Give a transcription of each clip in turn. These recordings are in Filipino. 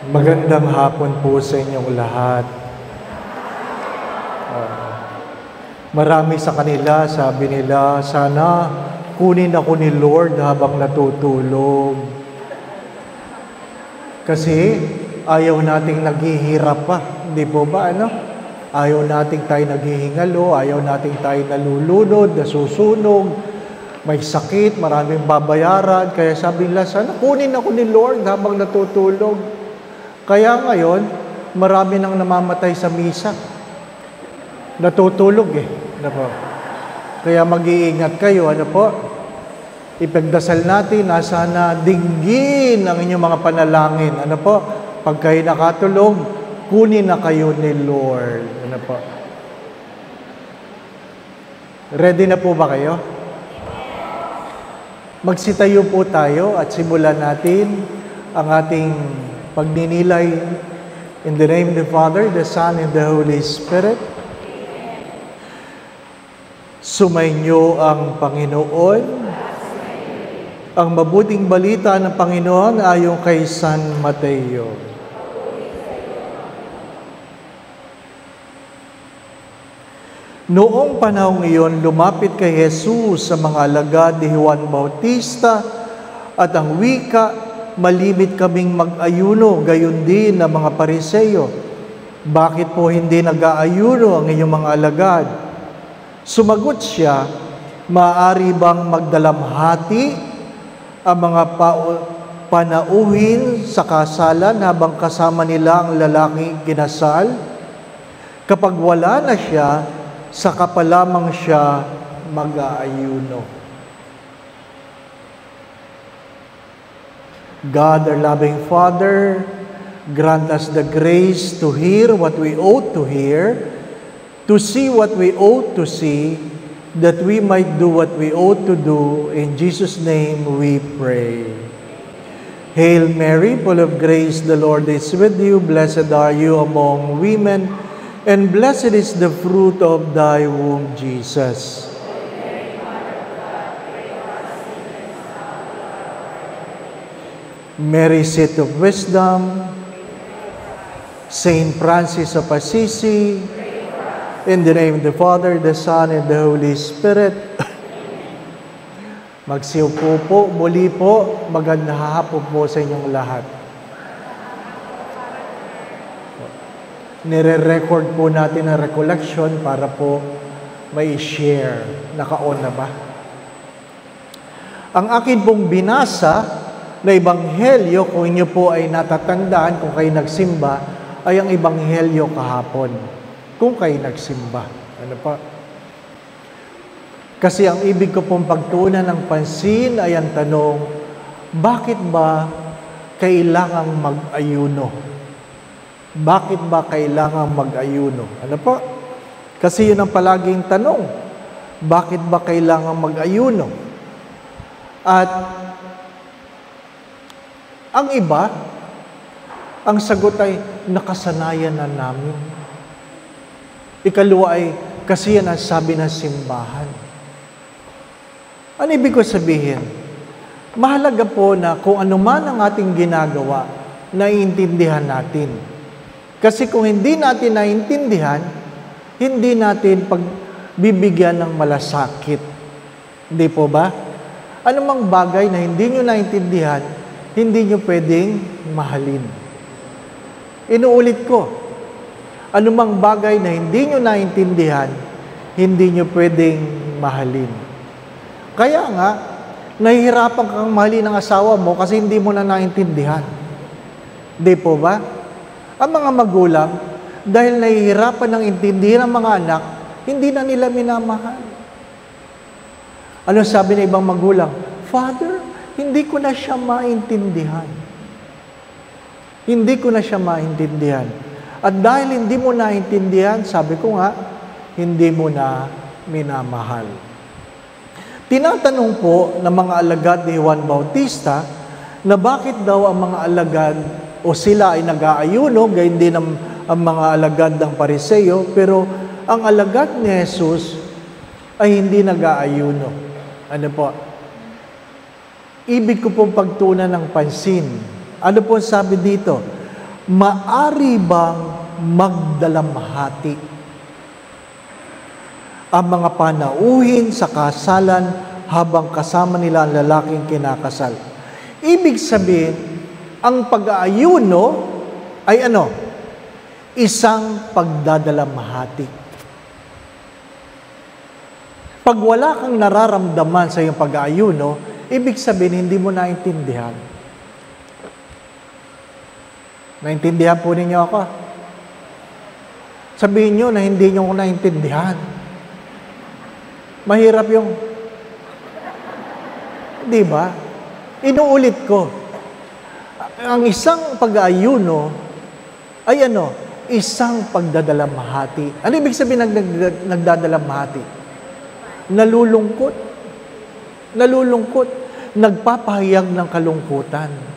Magandang hapon po sa inyong lahat. Marami sa kanila, sabi nila, sana kunin ako ni Lord habang natutulog. Kasi ayaw nating naghihirap pa. Hindi po ba, Ayaw nating tayo naghihingalo, ayaw nating tayo nalulunod, nasusunog, may sakit, maraming babayaran. Kaya sabi nila, sana kunin ako ni Lord habang natutulog. Kaya ngayon, marami nang namamatay sa misa. Natutulog Kaya mag-iingat kayo, Ipagdasal natin na sana dinggin ang inyong mga panalangin. Pag kayo nakatulog, kunin na kayo ni Lord. Ready na po ba kayo? Magsitayo po tayo at simulan natin ang ating pagninilay in the name of the Father, the Son, and the Holy Spirit. Sumainyo ang Panginoon. Ang mabuting balita ng Panginoon ayon kay San Mateo. Noong panahong iyon, lumapit kay Jesus sa mga alagad ni Juan Bautista at ang wika, malimit kaming mag-ayuno, gayon din ng mga Pariseyo. Bakit po hindi nag-aayuno ang inyong mga alagad? Sumagot siya, maaari bang magdalamhati ang mga panauhin sa kasalan habang kasama nila ang lalaking kinasal? Kapag wala na siya, saka pa lamang siya mag-aayuno. God, our loving Father, grant us the grace to hear what we ought to hear, to see what we ought to see, that we might do what we ought to do. In Jesus' name we pray. Hail Mary, full of grace, the Lord is with you. Blessed are you among women, and blessed is the fruit of thy womb, Jesus. Mary, seat of wisdom, Saint Francis of Assisi, in the name of the Father, the Son, and the Holy Spirit. Magsiupo po, muli po, magandang hapon po sa inyong lahat. Nire-record po natin ang recollection para po may share. Naka-on na ba? Ang akin pong binasa na ebanghelyo, kung inyo po ay natatandaan, kung kayo nagsimba, ay ang ebanghelyo kahapon. Kung kayo nagsimba. Kasi ang ibig ko pong pagtuunan ng pansin ay ang tanong, bakit ba kailangang mag-ayuno? Bakit ba kailangang mag-ayuno? Kasi yun ang palaging tanong. Bakit ba kailangang mag-ayuno? At ang iba, ang sagot ay nakasanayan na namin. Ikalawa ay kasi yan ang sabi ng simbahan. Ano ibig ko sabihin? Mahalaga po na kung ano man ang ating ginagawa, naiintindihan natin. Kasi kung hindi natin naiintindihan, hindi natin pagbibigyan ng malasakit. Hindi po ba? Anumang bagay na hindi nyo naiintindihan, hindi nyo pwedeng mahalin. Inuulit ko, anumang bagay na hindi nyo naintindihan, hindi nyo pwedeng mahalin. Kaya nga, nahihirapan kang mahalin ang asawa mo kasi hindi mo na naintindihan. Di po ba? Ang mga magulang, dahil nahihirapan ng intindihan ang mga anak, hindi na nila minamahal. Ano sabi ng ibang magulang? Father, hindi ko na siya maintindihan. Hindi ko na siya maintindihan. At dahil hindi mo naintindihan, sabi ko nga, hindi mo na minamahal. Tinatanong po ng mga alagad ni Juan Bautista na bakit daw ang mga alagad o sila ay nag-aayuno, gayon din ang mga alagad ng Pariseyo, pero ang alagad ni Jesus ay hindi nag-aayuno. Ano po? Ibig ko pong pagtunan ng pansin. Ano po sabi dito? Maari bang magdalamhati ang mga panauhin sa kasalan habang kasama nila ang lalaking kinakasal? Ibig sabihin, ang pag-aayuno ay ano? Isang pagdadalamhati. Pag wala kang nararamdaman sa iyong pag-aayuno, ibig sabihin, hindi mo naintindihan. Naintindihan po ninyo ako? Sabihin nyo na hindi nyo ko naintindihan. Mahirap yung, di ba? Inuulit ko. Ang isang pag-aayuno ay ano? Isang pagdadalamhati. Ano ibig sabihin nagdadalamhati? Nalulungkot. Nalulungkot. Nagpapahayag ng kalungkutan.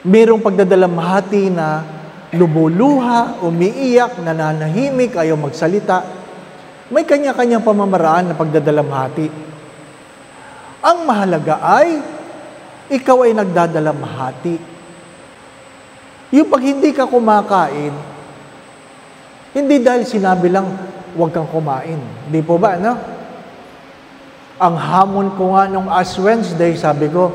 Mayroong pagdadalamhati na lumuluha, umiiyak, nananahimik, ayaw magsalita. May kanya-kanyang pamamaraan na pagdadalamhati. Ang mahalaga ay, ikaw ay nagdadalamhati. Yung pag hindi ka kumakain, hindi dahil sinabi lang, huwag kang kumain. Di po ba, no? Ang hamon ko nga nung Ash Wednesday, sabi ko,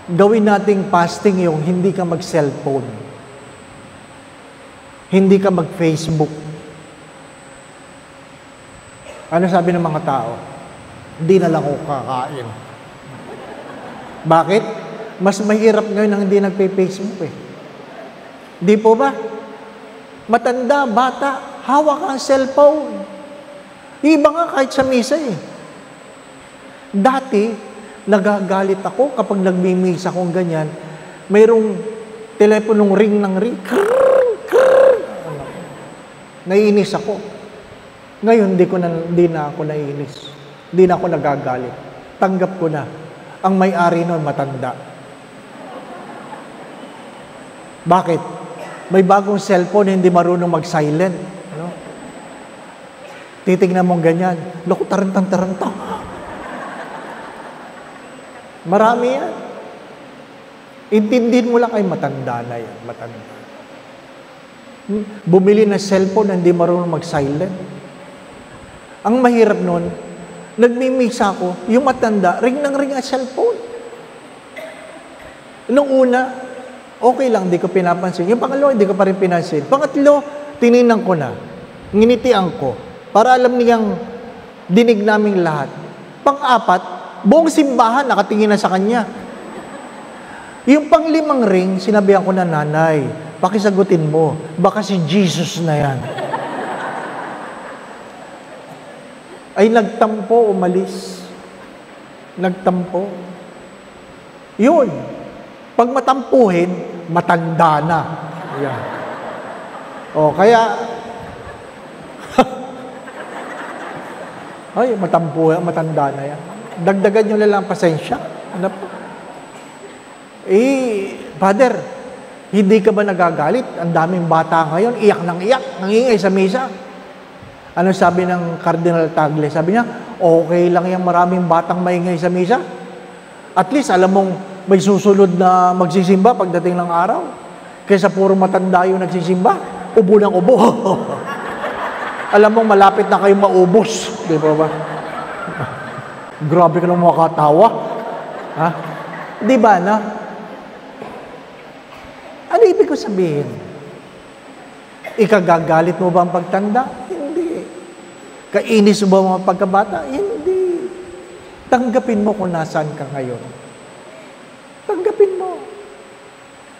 gawin nating fasting yung hindi ka mag-cellphone. Hindi ka mag-Facebook. Ano sabi ng mga tao? Hindi na lang ako kakain. Bakit? Mas mahirap ngayon ang hindi nagpe-Facebook eh. Di po ba? Matanda, bata, hawak ang cellphone. Iba nga kahit sa misa eh. Dati, nagagalit ako kapag nagmimisa akong ganyan, mayroong teleponong ring ng ring. Krrrr, krrrr. Naiinis ako. Ngayon, di na ako naiinis. Di na ako nagagalit. Tanggap ko na. Ang may-ari nun, matanda. Bakit? May bagong cellphone, hindi marunong mag-silent. No? Titignan mong ganyan. Loko, tarantang-tarantang. Marami yan. Intindihin mo lang ay matanda na yan. Matanda. Bumili ng cellphone, hindi marunong mag-silent. Ang mahirap nun, nagmimisa ako, yung matanda, ring ng ring ang cellphone. Nung una, okay lang, di ko pinapansin. Yung pangalawa, di ko pa rin pinansin. Pangatlo, tininan ko na. Nginitian ko. Para alam niyang dinig naming lahat. Pang-apat, buong simbahan nakatingin na sa kanya. Yung pang-limang ring, sinabihan ko na, nanay, pakisagutin mo. Baka si Jesus na yan. Ay nagtampo, umalis. Nagtampo. Yun. Pag matampuhin, matanda na. Yan. O, kaya, ay, matampuhin, matanda na yan. Dagdagan nyo lang pasensya. Ano po? Father, hindi ka ba nagagalit? Ang daming bata ngayon, iyak ng iyak, nangingay sa misa. Ano sabi ng Cardinal Tagle? Sabi niya, okay lang yung maraming batang maingay sa misa. At least, alam mong may susunod na magsisimba pagdating ng araw. Kaysa puro matanda yung nagsisimba, ubo ng ubo. Alam mong malapit na kayong maubos. Di ba ba? Grabe ka lang makatawa. Ha? Di ba na? Ano ibig ko sabihin? Ikagagalit mo ba ang pagtanda? Hindi. Kainis mo ba mga pagkabata? Hindi. Tanggapin mo kung nasaan ka ngayon. Tanggapin mo.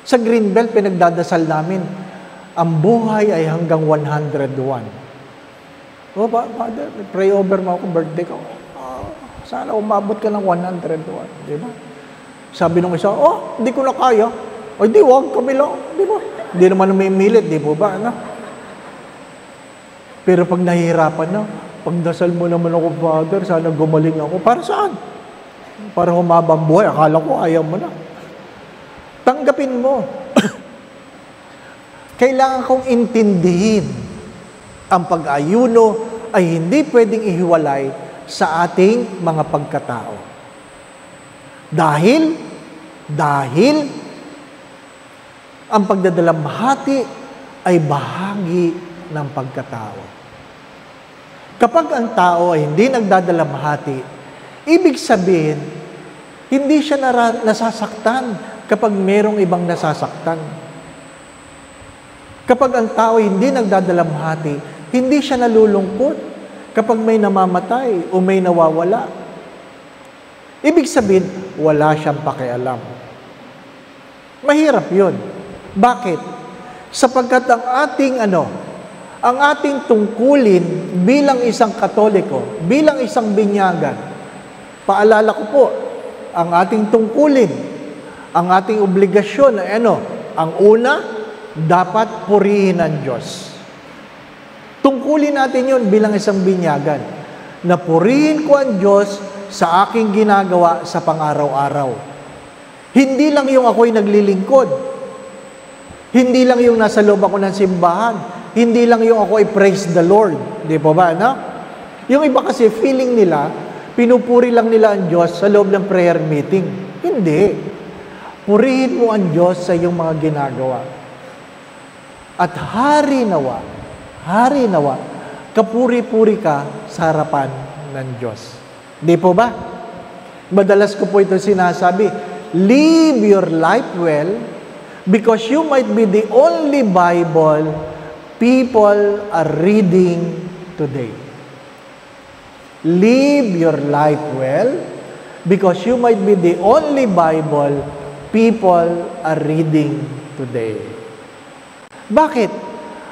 Sa Greenbelt, pinagdadasal namin, ang buhay ay hanggang 101. Oh, Father, pray over mo ako, birthday ko. Sana umabot ka ng 101. Di ba? Sabi nung isa, hindi ko na kaya. Ay, di, wag kami lang. Di ba? Hindi naman umimilit, di po ba? Ano? Pero pag nahihirapan na, pagdasal mo naman ako, Father, sana gumaling ako. Para saan? Para humabang buhay. Akala ko, ayaw mo na. Tanggapin mo. Kailangan kong intindihin ang pag-ayuno ay hindi pwedeng ihiwalay sa ating mga pagkatao. Dahil Ang pagdadalamhati ay bahagi ng pagkatao. Kapag ang tao ay hindi nagdadalamhati, ibig sabihin, hindi siya nasasaktan kapag merong ibang nasasaktan. Kapag ang tao ay hindi nagdadalamhati, hindi siya nalulungkot kapag may namamatay o may nawawala. Ibig sabihin, wala siyang pakialam. Mahirap yun. Bakit? Sapagkat ang ating tungkulin bilang isang Katoliko, bilang isang binyagan, paalala ko po, ang ating tungkulin, ang ating obligasyon ay ang una, dapat purihin ang Diyos. Tungkulin natin yun bilang isang binyagan, na purihin ko ang Diyos sa aking ginagawa sa pang-araw-araw. Hindi lang yung ako'y naglilingkod, hindi lang yung nasa loob ako ng simbahan, hindi lang yung ako ay praise the Lord. Di po ba, no? Yung iba kasi feeling nila, pinupuri lang nila ang Diyos sa loob ng prayer meeting. Hindi. Purihin mo ang Diyos sa iyong mga ginagawa. At hari nawa, kapuri-puri ka sa harapan ng Diyos. Di po ba? Madalas ko po ito sinasabi, live your life well because you might be the only Bible people are reading today. Live your life well because you might be the only Bible people are reading today. Bakit?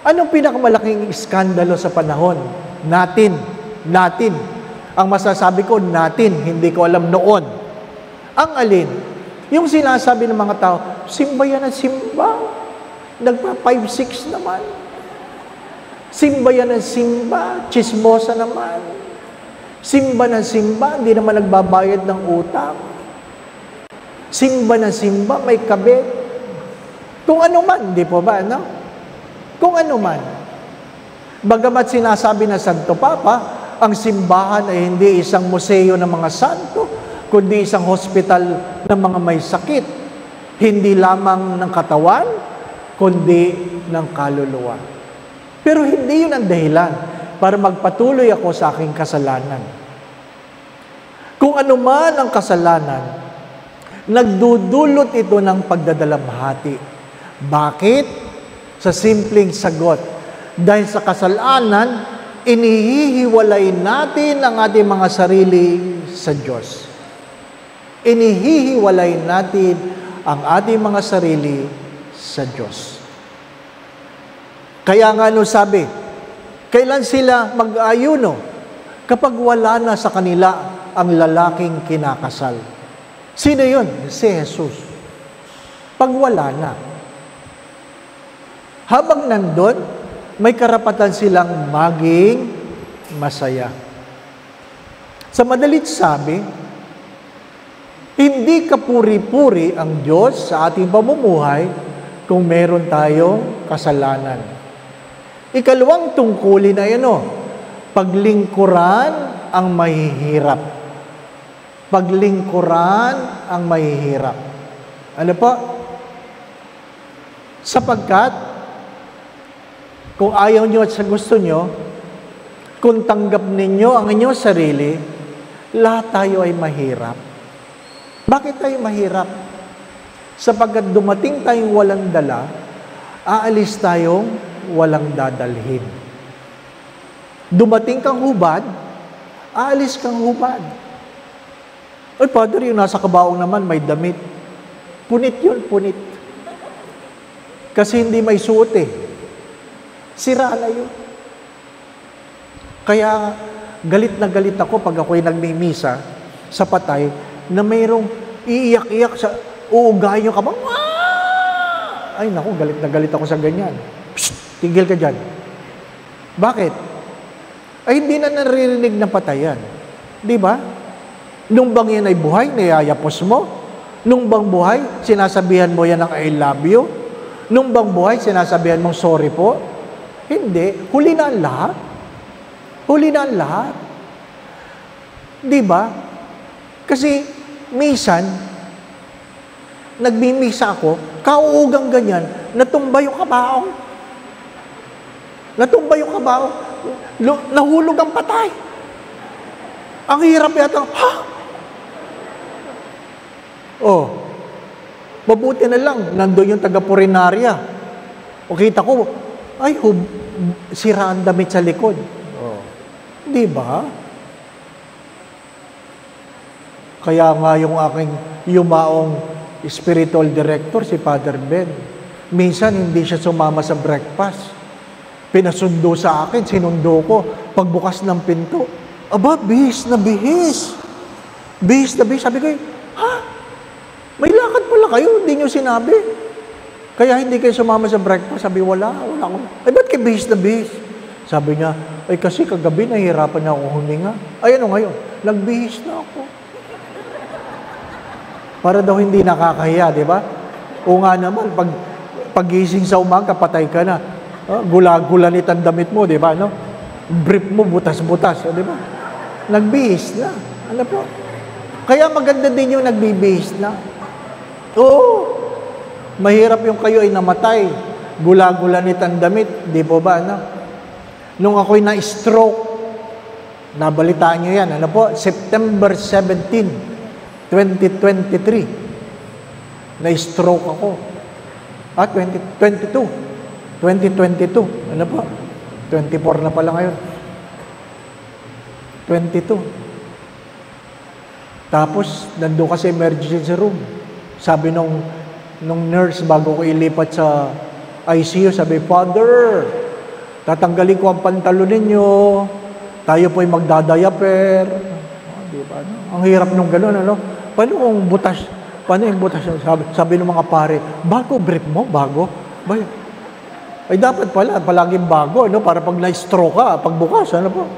Anong pinakamalaking iskandalo sa panahon? Natin. Ang masasabi ko, natin. Hindi ko alam noon. Ang alin? Yung sinasabi ng mga tao, simba yan at simba. Nagpa 5-6 naman. Simba yan ang simba, chismosa naman. Simba ng simba, hindi naman nagbabayad ng utang. Simba ng simba, may kabit. Kung ano man, di po ba, no? Kung ano man. Bagamat sinasabi ng Santo Papa, ang simbahan ay hindi isang museo ng mga santo, kundi isang hospital ng mga may sakit. Hindi lamang ng katawan, kundi ng kaluluwa. Pero hindi yun ang dahilan para magpatuloy ako sa aking kasalanan. Kung ano man ang kasalanan, nagdudulot ito ng pagdadalamhati. Bakit? Sa simpleng sagot, dahil sa kasalanan, inihihiwalay natin ang ating mga sarili sa Diyos. Inihihiwalay natin ang ating mga sarili sa Diyos. Kaya nga sabi, kailan sila mag-ayuno? Kapag wala na sa kanila ang lalaking kinakasal. Sino yun? Si Jesus. Pag wala na. Habang nandun, may karapatan silang maging masaya. Sa madalit sabi, hindi kapuri-puri ang Diyos sa ating pamumuhay kung meron tayong kasalanan. Ikalawang tungkulin ay paglingkuran ang mahihirap. Paglingkuran ang mahihirap. Ano po? Sapagkat, kung ayaw nyo at sa gusto nyo, kung tanggap ninyo ang inyong sarili, lahat tayo ay mahirap. Bakit tayo mahirap? Sapagkat dumating tayong walang dala, aalis tayong walang dadalhin. Dumating kang hubad, aalis kang hubad. Ay, Padre, yung nasa kabaong naman, may damit. Punit yun, punit. Kasi hindi may suot Sira na yun. Kaya, galit na galit ako pag ako'y nagmimisa sa patay na mayroong iiyak-iyak sa uugayo ka ba? Ay, naku, galit na galit ako sa ganyan. Psst, tigil ka dyan. Bakit? Ay, hindi na naririnig ng patayan. Di ba? Nung bang yan ay buhay, niyayapos mo? Nung bang buhay, sinasabihan mo yan ng I love you? Nung bang buhay, sinasabihan mong sorry po? Hindi. Huli na ang lahat. Huli na ang lahat. Di ba? Kasi, minsan, nagmimisa ako, kauugang ganyan, natumba yung kabaong. Natumba yung kabaong. Nahulog ang patay. Ang hirap yata. Ha? Oh, mabuti na lang, nandun yung taga-purinarya. O kita ko, ay, sira ang damit sa likod. Oh. Di ba? Kaya nga yung aking yumaong spiritual director, si Father Ben, minsan hindi siya sumama sa breakfast. Pinasundo sa akin, sinundo ko, pagbukas ng pinto. Aba, bihis na bihis. Bihis na bihis. Sabi ko, ha? May lakad pala kayo, hindi nyo sinabi. Kaya hindi kayo sumama sa breakfast. Sabi, wala ko. Ay, ba't kayo bihis na bihis? Sabi niya, ay kasi kagabi nahihirapan na ako huminga. Ay, ano ngayon? Nagbihis na ako. Para daw hindi nakakahiya, di ba? O nga naman, pagising sa umaga, patay ka na. Gula-gulanit ang damit mo, di ba? No? Brief mo, butas-butas, di ba? Nagbihis na. Ano po? Kaya maganda din yung nagbibihis na. Oo. Mahirap yung kayo ay namatay. Gula-gulanit ang damit, di po ba? Ano? Nung ako'y na-stroke, nabalitaan nyo yan, ano po? September 17, 2023. Na-stroke ako. 2022. Ano po? 24 na pala ngayon. 22. Tapos, nandun ka sa emergency room. Sabi nung nurse, bago ko ilipat sa ICU, sabi, Father, tatanggalin ko ang pantalon ninyo. Tayo po'y magdadayaper. Di ba? Ang hirap nung gano'n, ano? Paano yung butas? Sabi ng mga pare, bago brief mo? Bago? Ay dapat pala, palaging bago, no? Para pag na-stroke ka, pagbukas, ano po?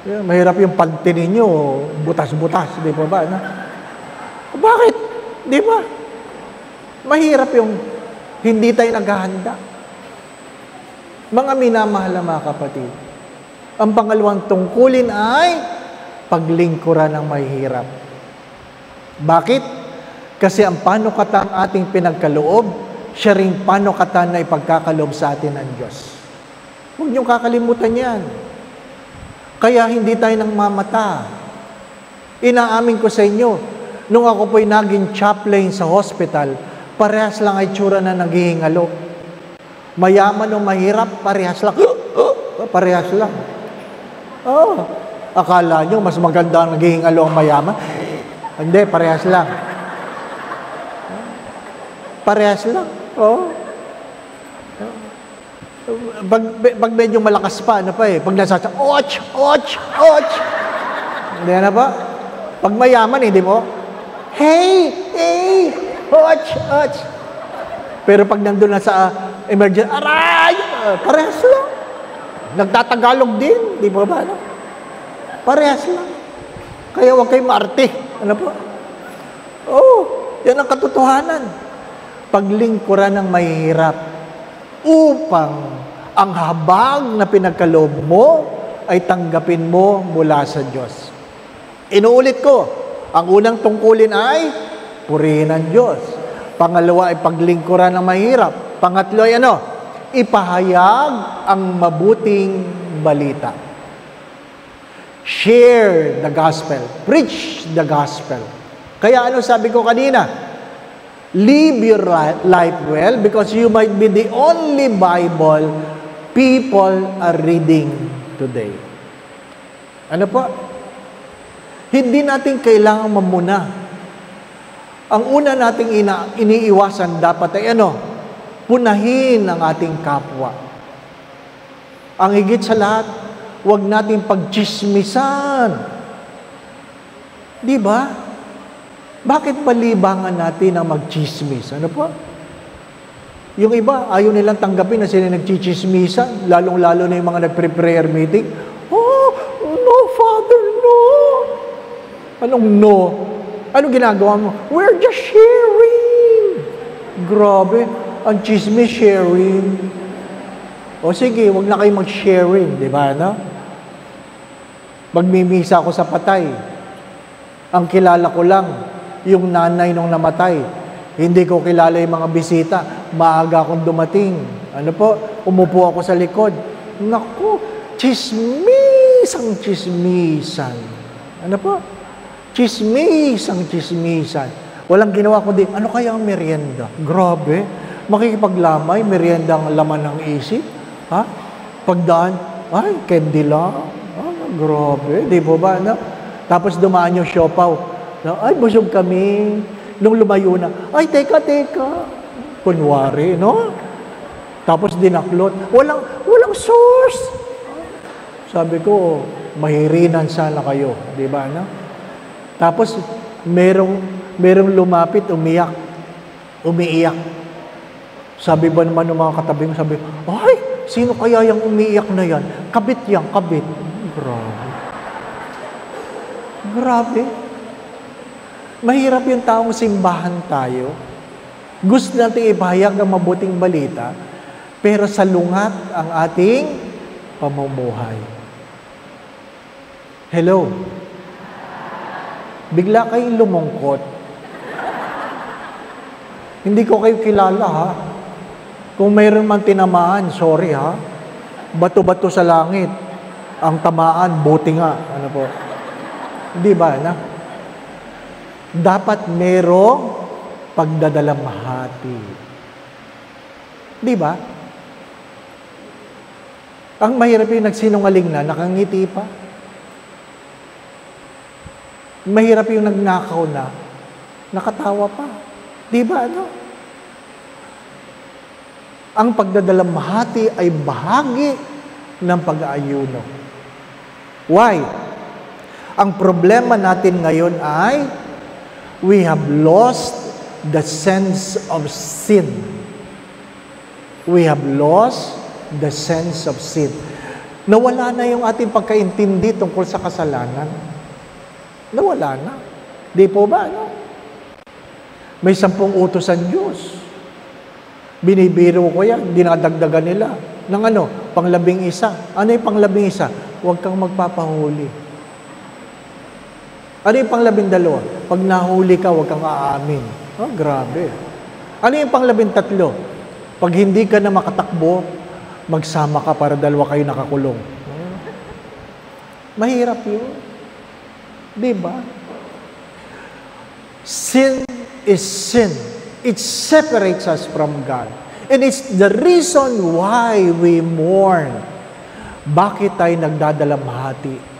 Yeah, mahirap yung panty ninyo, butas-butas, di ba ba? No? Bakit? Di ba? Mahirap yung hindi tayo naghahanda. Mga minamahal na mga kapatid, ang pangalawang tungkulin ay paglingkuran ng mahihirap. Bakit? Kasi ang panukatang ating pinagkaloob, siya rin panukatan na ipagkakaloob sa atin ng Diyos. Huwag niyong kakalimutan yan. Kaya hindi tayo nang mamata. Inaamin ko sa inyo, nung ako po'y naging chaplain sa hospital, parehas lang ay tsura na naghihingalo. Mayaman o mahirap, parehas lang. Parehas lang. Oh, akala nyo, mas maganda ang naghihingalo ang mayaman? Hindi, parehas lang. Parehas lang. Oh. Pag medyo malakas pa, ano pa eh, pag nasasa, och! Hindi na ba? Pag mayaman, hindi mo, hey! Och! Pero pag nandun na sa emergency, aray! Parehas lang. Nagtatagalog din, di ba ba? No? Parehas lang. Kaya huwag kayo maarte. Ano po? Oh, yan ang katotohanan. Paglingkuran ng mahihirap upang ang habag na pinagkaloob mo ay tanggapin mo mula sa Diyos. Inuulit ko, ang unang tungkulin ay purihin ang Diyos. Pangalawa ay paglingkuran ng mahihirap. Pangatlo ay ano? Ipahayag ang mabuting balita. Share the gospel. Preach the gospel. Kaya ano sabi ko kanina? Live your life well because you might be the only Bible people are reading today. Ano po? Hindi natin kailangang mamuna. Ang una nating iniiwasan dapat ay ano? Punahin ang ating kapwa. Ang higit sa lahat, huwag nating pagchismisan. Di ba? Bakit palibangan natin ang magchismis? Ano po? Yung iba, ayaw nilang tanggapin na sila nagchichismisan, lalong-lalo na yung mga nagpre-prayer meeting. Oh, no, Father, no. Anong no? Anong ginagawa mo? We're just sharing. Grabe, ang chismis sharing. O sige, wag na kayo mag-sharing, di ba? No? Magmimisa ako sa patay. Ang kilala ko lang, yung nanay nung namatay, Hindi ko kilala yung mga bisita. Maaga akong dumating. Ano po? Umupo ako sa likod. Naku, chismisang chismisan. Ano po? Chismisang chismisan. Walang ginawa kundi, ano kaya ang merienda? Grabe. Makikipaglamay, merienda ang laman ng isip. Ha? Pagdaan, ay, candy lang. Ah, grabe. Di po ba? No? Tapos dumaan yung siopaw. Ay, busog kami. Nung lumayo na, ay, teka. Kunwari, no? Tapos dinaklot. Walang source. Sabi ko, mahirinan sana kayo. Di ba, no? Tapos, merong lumapit, umiiyak. Sabi ba naman ng mga katabi mo, sabi, ay, sino kaya yung umiiyak na yan? Kabit yan, kabit. Grabe. Mahirap yung taong simbahan tayo. Gusto natin ipahayag ang mabuting balita, pero salungat ang ating pamumuhay. Hello? Bigla kayong lumungkot. Hindi ko kayo kilala, ha? Kung mayroon man tinamaan, sorry, ha? Bato-bato sa langit. Ang tamaan, buti nga. Ano po? Di ba, na? Dapat merong pagdadalamhati. Di ba? Ang mahirap yung nagsinungaling na, nakangiti pa. Mahirap yung nagnakaw na, nakatawa pa. Di ba, ano? Ang pagdadalamhati ay bahagi ng pag-aayuno. Why? Ang problema natin ngayon ay we have lost the sense of sin. We have lost the sense of sin. Nawala na yung ating pagkaintindi tungkol sa kasalanan. Nawala na. Di po ba, no? May 10 utos ang Diyos. Binibiro ko yan, dinadagdagan nila. Ng ano? Pang-11. Ano yung pang-11? Huwag kang magpapahuli. Ano yung pang-12? Pag nahuli ka, huwag kang aamin. Oh, grabe. Ano yung pang-13? Pag hindi ka na makatakbo, magsama ka para dalawa kayo nakakulong. Mahirap yun. Diba? Sin is sin. It separates us from God. And it's the reason why we mourn. Bakit tayo nagdadalamhati?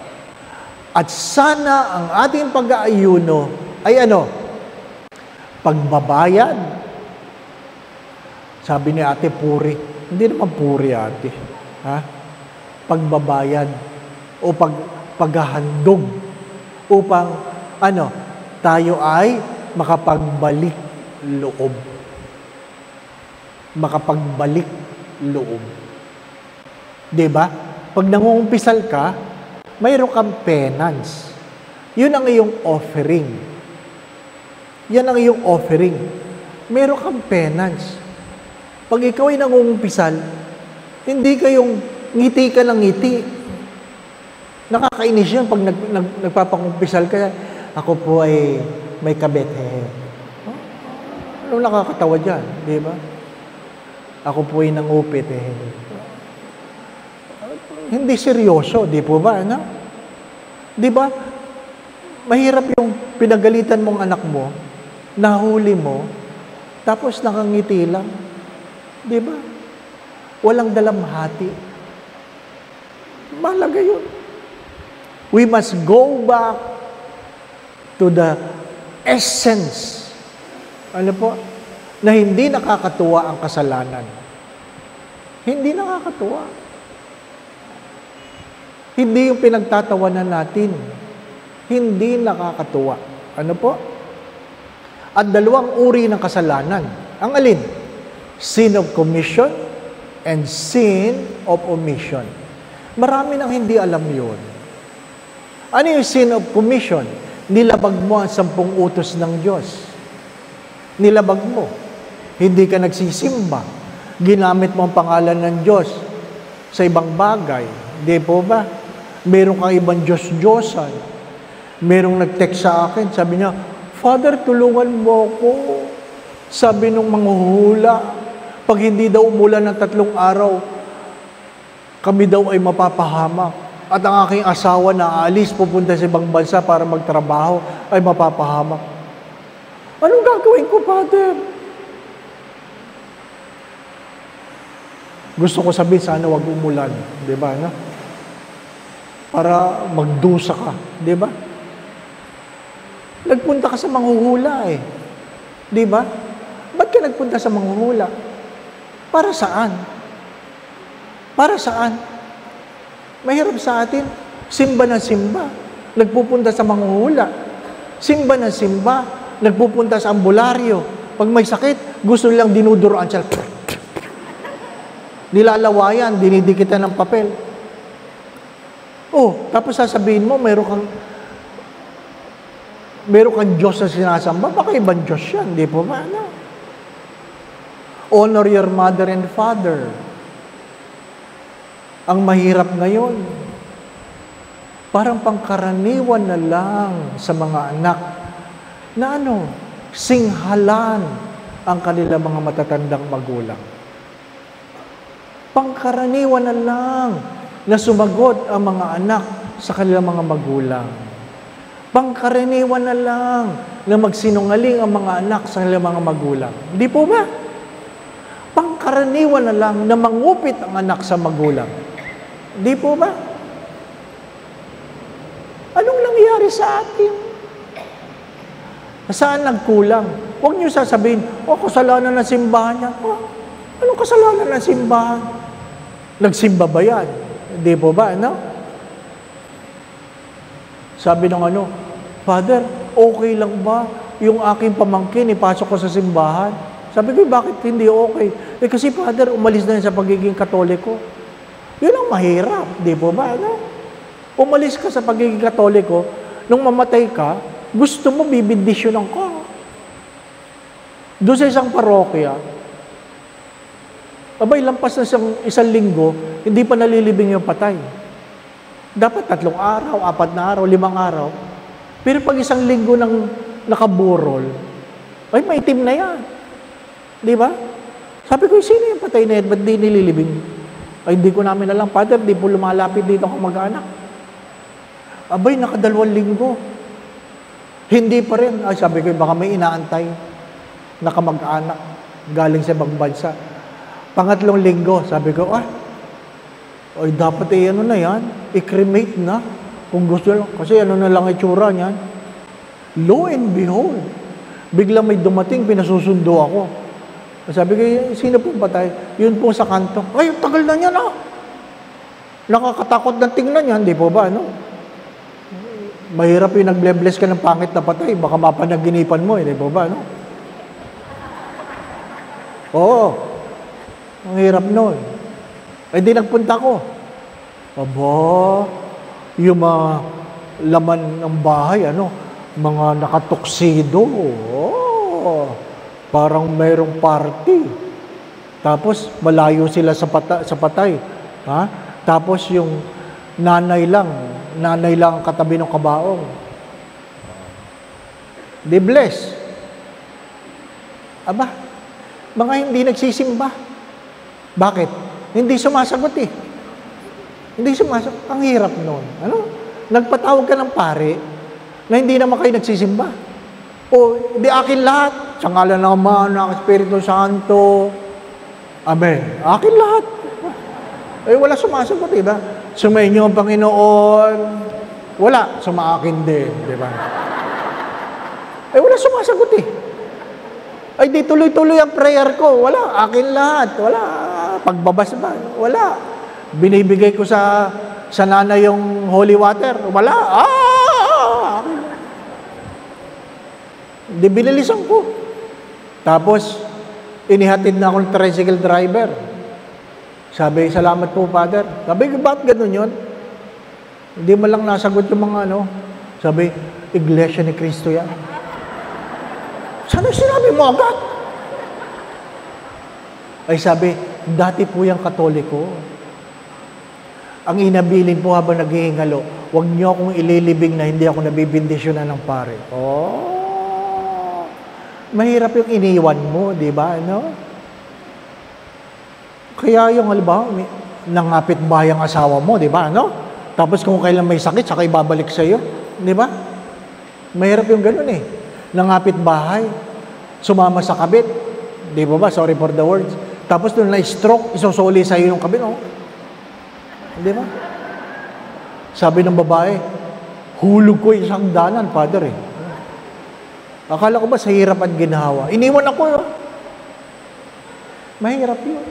At sana ang ating pag-aayuno ay ano? Pagbabayad. Sabi ni Ate Puri, hindi naman puri ate. Ha? Pagbabayad o paghahandog upang ano, tayo ay makapagbalik loob. Makapagbalik loob. 'Di ba? Pag nangungumpisal ka, mayroon kang penance. 'Yun ang iyong offering. Yan ang iyong offering. Mayroon kang penance. Pag ikaw ay nangungumpisal, hindi kayong ngiti ka ng ngiti. Nakakainis yun pag nagpapangumpisal ka, ako po ay may kabit. Ano nakakatawa dyan? Di ba? Ako po ay nangupit. Hindi seryoso, di po ba? Ano? Di ba? Mahirap yung pinagalitan mong anak mo, nahuli mo, tapos nakangiti lang. Di ba? Walang dalamhati. Mahalaga yun. We must go back to the essence. Ano po? Na hindi nakakatuwa ang kasalanan. Hindi nakakatuwa. Hindi yung pinagtatawanan natin. Hindi nakakatuwa. Ano po? At 2 uri ng kasalanan. Ang alin? Sin of commission and sin of omission. Marami nang hindi alam yun. Ano yung sin of commission? Nilabag mo ang 10 utos ng Diyos. Nilabag mo. Hindi ka nagsisimba. Ginamit mo ang pangalan ng Diyos sa ibang bagay. Di po ba? Meron kang ibang Diyos-Diyosan. Merong nag-text sa akin, sabi niya, Father, tulungan mo ako. Sabi nung manghuhula, pag hindi daw umulan ng 3 araw, kami daw ay mapapahamak. At ang aking asawa na aalis, pupunta sa ibang bansa para magtrabaho, ay mapapahamak. Anong gagawin ko, Father? Gusto ko sabihin, sana wag umulan. Di ba, no? Para magdusa ka. Di ba? Nagpunta ka sa manghuhula eh. Di ba? Ba't ka nagpunta sa manghuhula? Para saan? Para saan? Mahirap sa atin. Simba na simba. Nagpupunta sa manghuhula. Simba na simba. Nagpupunta sa ambularyo. Pag may sakit, gusto nilang dinuduroan siya. Nilalawayan, dinidikitan ng papel. Oh, tapos sasabihin mo, meron kang Diyos na sinasamba, baka ibang Diyos yan, di po ba? No? Honor your mother and father. Ang mahirap ngayon, parang pangkaraniwan na lang sa mga anak na singhalan ang kanilang mga matatandang magulang. Pangkaraniwan na lang na sumagot ang mga anak sa kanilang mga magulang. Pangkaraniwan na lang na magsinungaling ang mga anak sa kanilang mga magulang. Hindi po ba? Pangkaraniwan na lang na mangupit ang anak sa magulang. Hindi po ba? Anong nangyari sa atin? Saan nagkulang? Huwag niyo sasabihin, kasalanan ng simbahan niya. Anong kasalanan ng simbahan? Nagsimba ba yan? Hindi po ba, Sabi ng Father, okay lang ba yung aking pamangkin, ipasok ko sa simbahan? Sabi ko, bakit hindi okay? Kasi Father, umalis na yan sa pagiging Katoliko. Yun ang mahirap, di po ba? Umalis ka sa pagiging Katoliko, nung mamatay ka, gusto mo bibindisyonan ka. Doon sa isang parokya, abay, lampas na isang linggo, hindi pa nalilibing yung patay. Dapat 3 araw, 4 na araw, 5 araw. Pero pag isang linggo nang nakaburol, ay maitim na yan. Di ba? Sabi ko, sino yung patay na yan? Ba't di nililibing? Ay, hindi ko namin alam, Father, di po lumalapit dito ang mag-anak. Abay, 2 linggo. Hindi pa rin. Ay, sabi ko, baka may inaantay na kamag-anak galing sa ibang bansa. 3 linggo, sabi ko, ay dapat na yan, i-cremate na, kung gusto lang. Kasi na lang itsura niyan. Lo and behold, bigla may dumating, pinasusundo ako. Sabi ko, sino pong patay? Yun po sa kanto. Ay, tagal na niyan, Nakakatakot na tingnan yan, di po ba, Mahirap yung nag-bless ka ng pangit na patay, baka mapanaginipan mo, di po ba, Oo. Ang hirap nun. Ay di nagpunta ko. Aba, yung mga laman ng bahay, mga nakatuksido. Parang mayroong party. Tapos malayo sila sa patay. Tapos yung nanay lang ang katabi ng kabaong. Di bless. Aba, mga hindi nagsisimba. Bakit? Hindi sumasagot Hindi sumasagot. Ang hirap nun. Nagpatawag ka ng pare na hindi naman kayo nagsisimba. Di akin lahat. Sa ngalan ng Ama, ng Espiritu Santo. Amen. Akin lahat. Wala sumasagot, diba? Sumainyo ang Panginoon. Wala. Sumaakin din, diba? Wala sumasagot Ay, di tuloy-tuloy ang prayer ko. Wala, akin lahat. Wala, pagbabas ba? Wala. Binibigay ko sa nanay yung holy water. Wala. Akin. Di binilisan ko. Tapos, inihatid na ako ng tricycle driver. Sabi, salamat po, Father. Sabi, bakit ganun yun? Hindi mo lang nasagot yung mga Sabi, Iglesia ni Cristo yan. Sana sinabi mo agad? Ay sabi, dati po yung Katoliko. Ang inabilin po habang naghihingalo, huwag niyo akong ililibing na hindi ako nabibindisyonan ng pare. Mahirap yung iniwan mo, di ba? Ano? Kaya yung halimbawa, nangapit bahay ang asawa mo, di ba? Ano? Tapos kung kailan may sakit, saka ibabalik sa iyo, di ba? Mahirap yung ganun eh. Nangapit bahay, sumama sa kabit, di ba? Sorry for the words. Tapos doon na-stroke, isosoli sa iyo yung kabit, oh. Di ba? Sabi ng babae, hulog ko isang danan, Father eh. Akala ko ba sa hirap at ginhawa? Iniwan ako yun. Mahirap yun.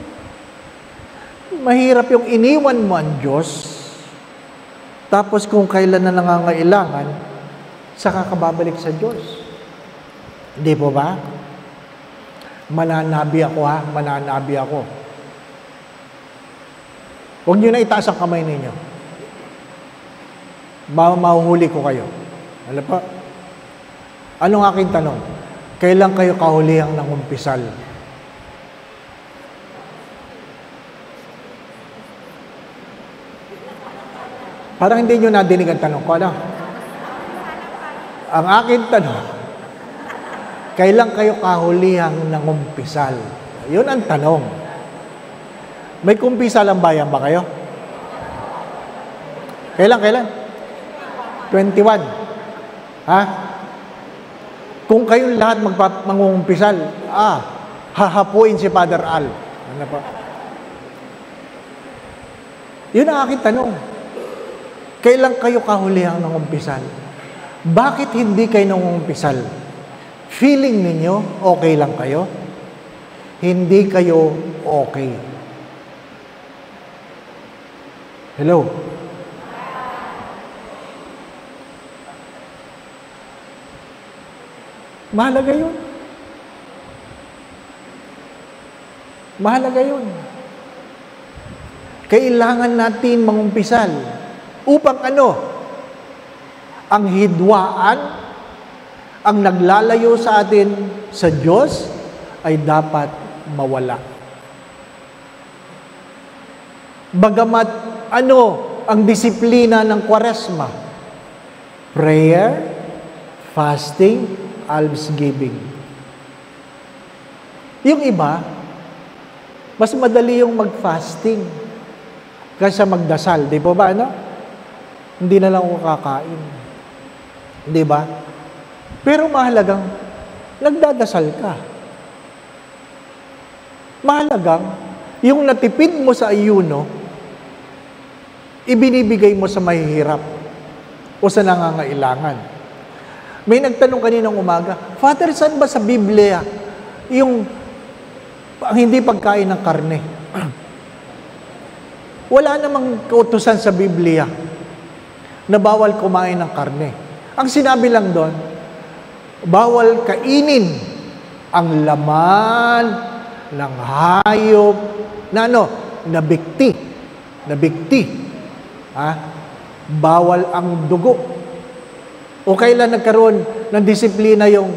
Mahirap yung iniwan mo ang Diyos, tapos kung kailan na nangangailangan, saka ka babalik sa Diyos. Hindi po ba? Mananabi ako ha, mananabi ako. Huwag niyo na itaas ang kamay ninyo. Mahuhuli ko kayo. Ano pa? Anong aking tanong? Kailan kayo kahulihang nangumpisal? Parang hindi nyo nadinig ang tanong ko, ano? Ang aking tanong, kailan kayo kahulihang nangumpisal? Yun ang tanong. May kumpisal ang bayan ba kayo? Kailan? 21. Ha? Kung kayong lahat mangungumpisal, hahapuin si Father Al. Ano pa? Yun ang aking tanong. Kailan kayo kahulihang nangumpisal? Bakit hindi kayo nangumpisal? Feeling ninyo, okay lang kayo? Hindi kayo okay. Hello? Mahalaga yun. Mahalaga yun. Kailangan natin mangumpisal. Upang ano? Ang hidwaan, ang naglalayo sa atin sa Diyos, ay dapat mawala. Bagamat ano ang disiplina ng Kwaresma? Prayer, fasting, almsgiving. Yung iba, mas madali yung mag-fasting kaysa magdasal. Di po ba, ano? Hindi na lang ako kakain. Di ba? Pero mahalagang nagdadasal ka. Mahalagang yung natipid mo sa ayuno, ibinibigay mo sa mahihirap o sa nangangailangan. May nagtanong kaninang umaga, Father, saan ba sa Biblia yung hindi pagkain ng karne? Wala namang kautusan sa Biblia na bawal kumain ng karne. Ang sinabi lang doon, bawal kainin ang laman ng hayop na nabikti. Bawal ang dugo. O kailan nagkaroon ng disiplina yung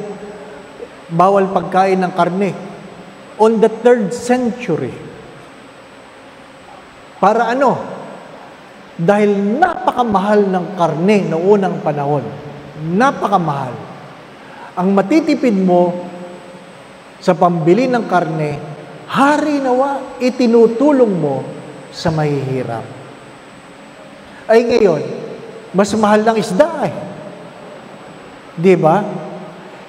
bawal pagkain ng karne? On the 3rd century. Para ano? Dahil napakamahal ng karne noong unang panahon. Napakamahal. Ang matitipid mo sa pambili ng karne, hari nawa, itinutulong mo sa mahihirap. Ay ngayon, mas mahal ng isda eh. Di ba?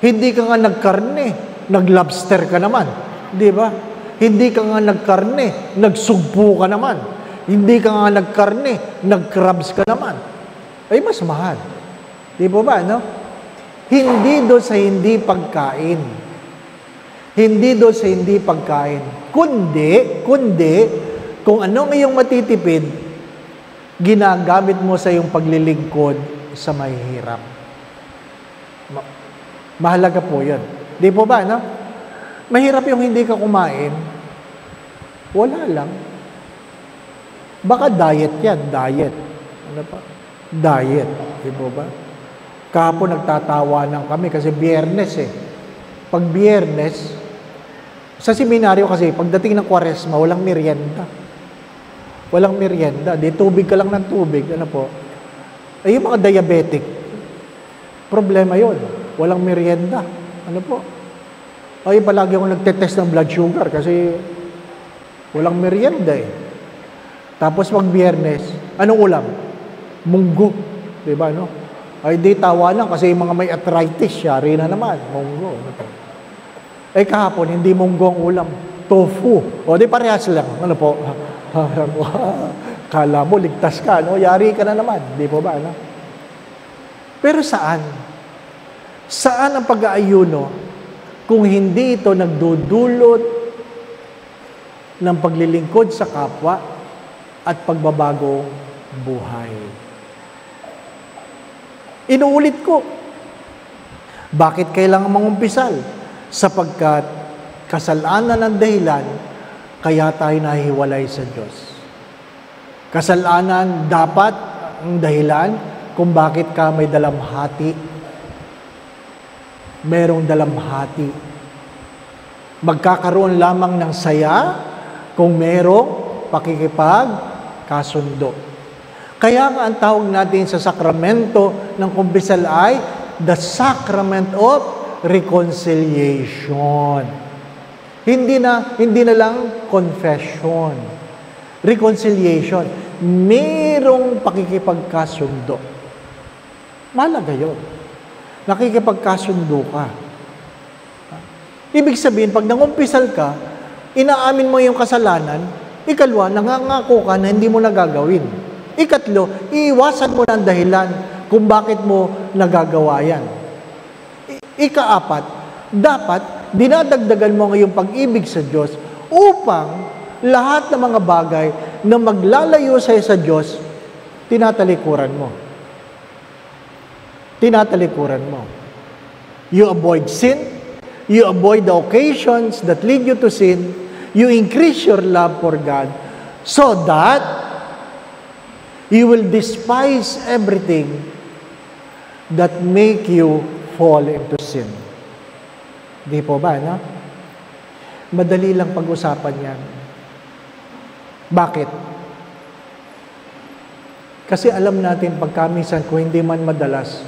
Hindi ka nga nagkarne, naglobster ka naman. Di ba? Hindi ka nga nagkarne, nagsugpo ka naman. Hindi ka nga nagkarne, nagcrabs ka naman. Ay, mas mahal. Di ba ba, no? Hindi doon sa hindi pagkain. Hindi doon sa hindi pagkain. Kundi, kung ano ngayong matitipid, ginagamit mo sa iyong paglilingkod sa mahihirap. Mahalaga po yun. Di po ba, no? Mahirap yung hindi ka kumain. Wala lang. Baka diet yan, diet. Ano pa? Diet. Di po ba? Kahapon nagtatawanan kami kasi Biyernes eh. Pag Biyernes, sa seminaryo kasi, pagdating ng Kwaresma, walang merienda. Walang merienda. Di tubig ka lang ng tubig. Ano po? Ay, yung mga diabetic, problema yon. Walang merienda. Ano po? Ay, palagi akong nagtetest ng blood sugar kasi walang merienda eh. Tapos pag Biyernes, anong ulam? Munggo. Diba, no? Ay, di tawa lang kasi yung mga may arthritis, yari na naman. Munggo. Eh, kahapon, hindi munggo ang ulam. Tofu. O, di parehas lang. Ano po? Kala mo, ligtas ka, no? Yari ka na naman. Di po ba, no? Pero saan? Saan ang pag-aayuno kung hindi ito nagdudulot ng paglilingkod sa kapwa at pagbabagong buhay? Inuulit ko, bakit kailangan mangumpisal? Sapagkat kasalanan ang dahilan, kaya tayo nahiwalay sa Diyos. Kasalanan dapat ang dahilan kung bakit ka may dalamhati. Merong dalamhati. Magkakaroon lamang ng saya kung merong pakikipagkasundo. Kaya nga ang tawag natin sa sakramento ng kumbisal ay the sacrament of reconciliation. Hindi na lang confession. Reconciliation. Merong pakikipagkasundo. Mahalaga yun. Nakikipagkasundo ka. Ibig sabihin, pag nangumpisal ka, inaamin mo yung kasalanan, ikalwa, nangangako ka na hindi mo nagagawin. Ikatlo, iiwasan mo na ang dahilan kung bakit mo nagagawa yan. Ikaapat, dapat dinadagdagan mo ngayong pag-ibig sa Diyos upang lahat ng mga bagay na maglalayo sa'yo sa Diyos, tinatalikuran mo. Tinatalikuran mo. You avoid sin, you avoid the occasions that lead you to sin, you increase your love for God so that you will despise everything that make you fall into sin. Di po ba, no? Madali lang pag-usapan yan. Bakit? Kasi alam natin, pagkamisan, kung hindi man madalas,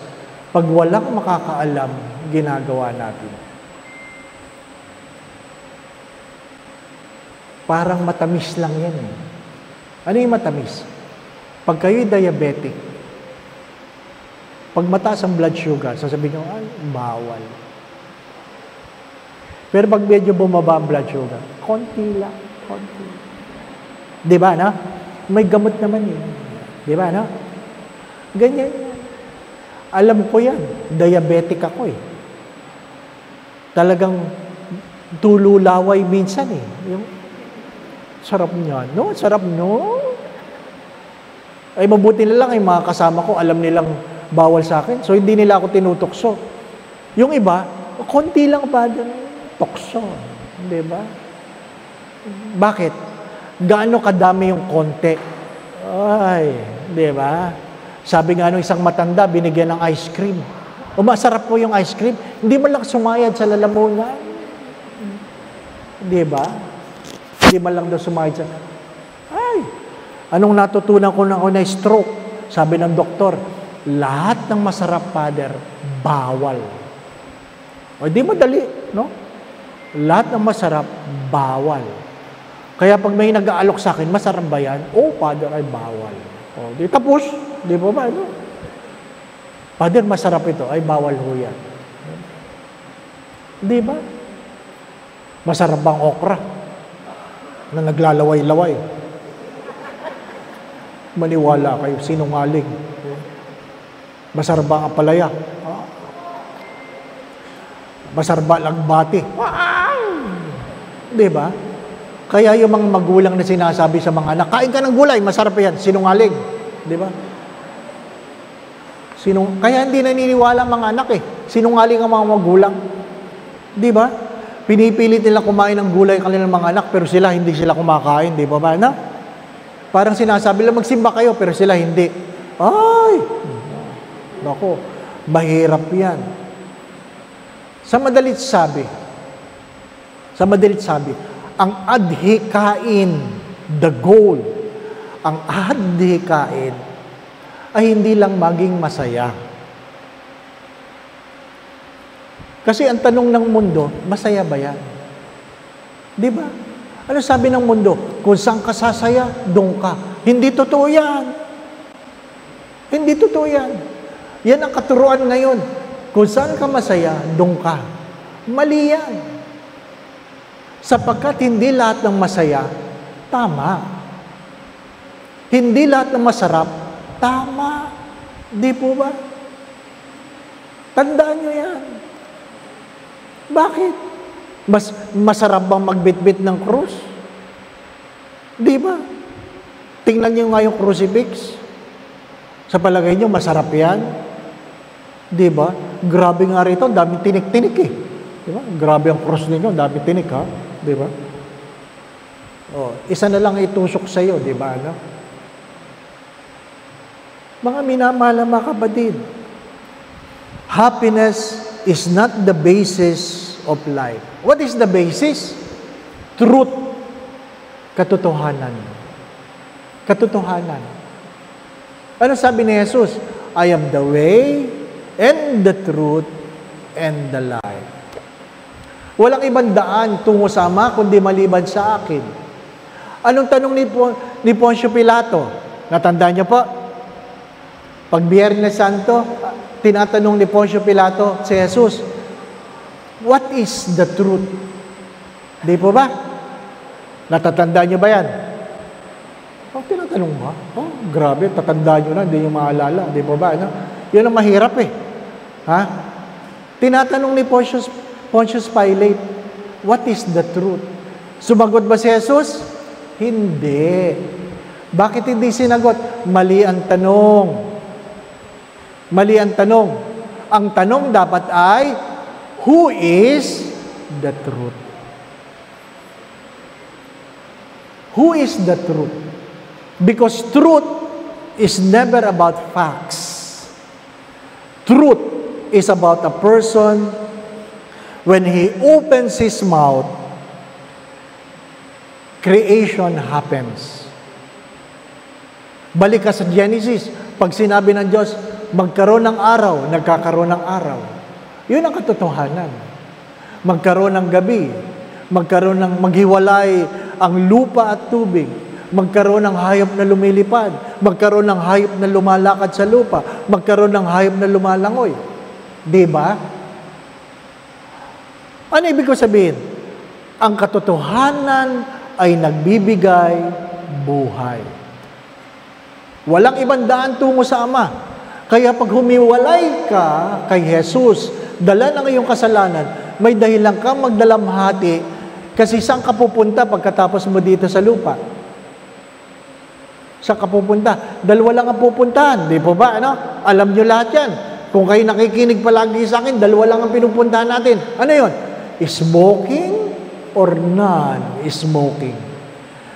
pag walang makakaalam, ginagawa natin. Parang matamis lang yan eh. Ano yung matamis? Pag kayo'y diabetic, pag mataas ang blood sugar, sasabihin nyo, ay, bawal. Pero pag medyo bumaba ang blood sugar, konti lang, konti. Di ba, no? May gamot naman yun. Di ba, no? Ganyan. Alam ko yan. Diabetic ako eh. Talagang tululaway minsan eh. Yung sarap niya. No? Sarap, no? Ay mabuti na lang, ay mga kasama ko, alam nilang bawal sa akin. So, hindi nila ako tinutokso. Yung iba, konti lang ba tukso? Di ba? Bakit? Gaano kadami yung konti? Ay, di ba? Sabi nga nung isang matanda, binigyan ng ice cream. O masarap po yung ice cream. Hindi man lang sumayad sa lalamunan. Di ba? Hindi man lang daw sumayad sa... Ay! Anong natutunan ko na stroke? Sabi ng doktor, lahat ng masarap, Father, bawal. O di madali, no? Lahat ng masarap, bawal. Kaya pag may nag-aalok sa akin, masarap ba yan? Oh, Father, ay bawal. O, di tapos. Di ba ba, no? Father, masarap ito. Ay, bawal ho yan. Di ba? Masarap bang okra? Na naglalaway-laway. Maniwala kayo, sinungaling. Masarap bang apalaya? Masarap ba lagbati? Di ba? Kaya yung mga magulang na sinasabi sa mga anak, kain ka ng gulay, masarap yan, sinungaling. Di ba? Kaya hindi naniniwala ang mga anak eh. Sinungaling ang mga magulang. Di ba? Pinipilit nila kumain ng gulay kanilang mga anak, pero sila hindi sila kumakain. Di ba ba? Na? Parang sinasabi lang, magsimba kayo, pero sila hindi. Ay! Naku, mahirap yan. Sa madalit sabi, ang adhikain, the goal, ang adhikain ay hindi lang maging masaya. Kasi ang tanong ng mundo, masaya ba yan? Di ba? Ano sabi ng mundo? Kung saan ka sasaya, doon ka. Hindi totoo yan. Hindi totoo yan. Yan ang katuruan ngayon. Kung saan ka masaya, doon ka. Mali yan. Sapagkat hindi lahat ng masaya, tama. Hindi lahat ng masarap, tama. Di po ba? Tandaan nyo yan. Bakit? Mas masarap bang magbitbit ng krus? Di ba? Tingnan nyo nga yung crucifix. Sa palagay nyo, masarap yan? Di ba? Grabe nga rito, daming tinik-tinik eh. Di ba? Grabe ang krus ninyo, daming tinik ha? Di ba? Oh, isa na lang itusok sa iyo, di ba? Ano? Mga minamahal mga kapatid, happiness is not the basis of life. What is the basis? Truth. Katotohanan. Katotohanan. Ano sabi ni Jesus? I am the way and the truth and the life. Walang ibang daan tungo sa Ama kundi maliban sa akin. Anong tanong ni Poncio Pilato? Natandaan niyo po? Pag Biyernes Santo, tinatanong ni Poncio Pilato si Jesus, what is the truth? Di po ba? Natatandaan niyo ba yan? Oh, tinatanong ba? Oh, grabe, tatandaan niyo na, hindi niyo maalala. Di po ba? Ano? Yun ang mahirap eh. Ha? Tinatanong ni Pontius Pilate, what is the truth? Sumagot ba si Jesus? Hindi. Bakit hindi sinagot? Mali ang tanong. Mali ang tanong. Ang tanong dapat ay, who is the truth? Who is the truth? Because truth is never about facts. Truth is about a person when he opens his mouth, creation happens. Balik ka sa Genesis, pag sinabi ng Diyos, magkaroon ng araw, nagkakaroon ng araw. Yun ang katotohanan. Magkaroon ng gabi, maghiwalay ang lupa at tubig, magkaroon ng hayop na lumilipad, magkaroon ng hayop na lumalakad sa lupa, magkaroon ng hayop na lumalangoy. Diba? Ano ibig ko sabihin? Ang katotohanan ay nagbibigay buhay. Walang ibang daan tungo sa Ama. Kaya pag humiwalay ka kay Jesus, dala ng iyong kasalanan, may dahilan kang magdalamhati kasi saan ka pupunta pagkatapos mo dito sa lupa? Saan ka pupunta? Dalawa lang ang pupuntahan. Di po ba? Ano? Alam nyo lahat yan. Kung kayo nakikinig palagi sa akin, dalawa lang ang pinupuntahan natin. Ano yon? Smoking or non-smoking.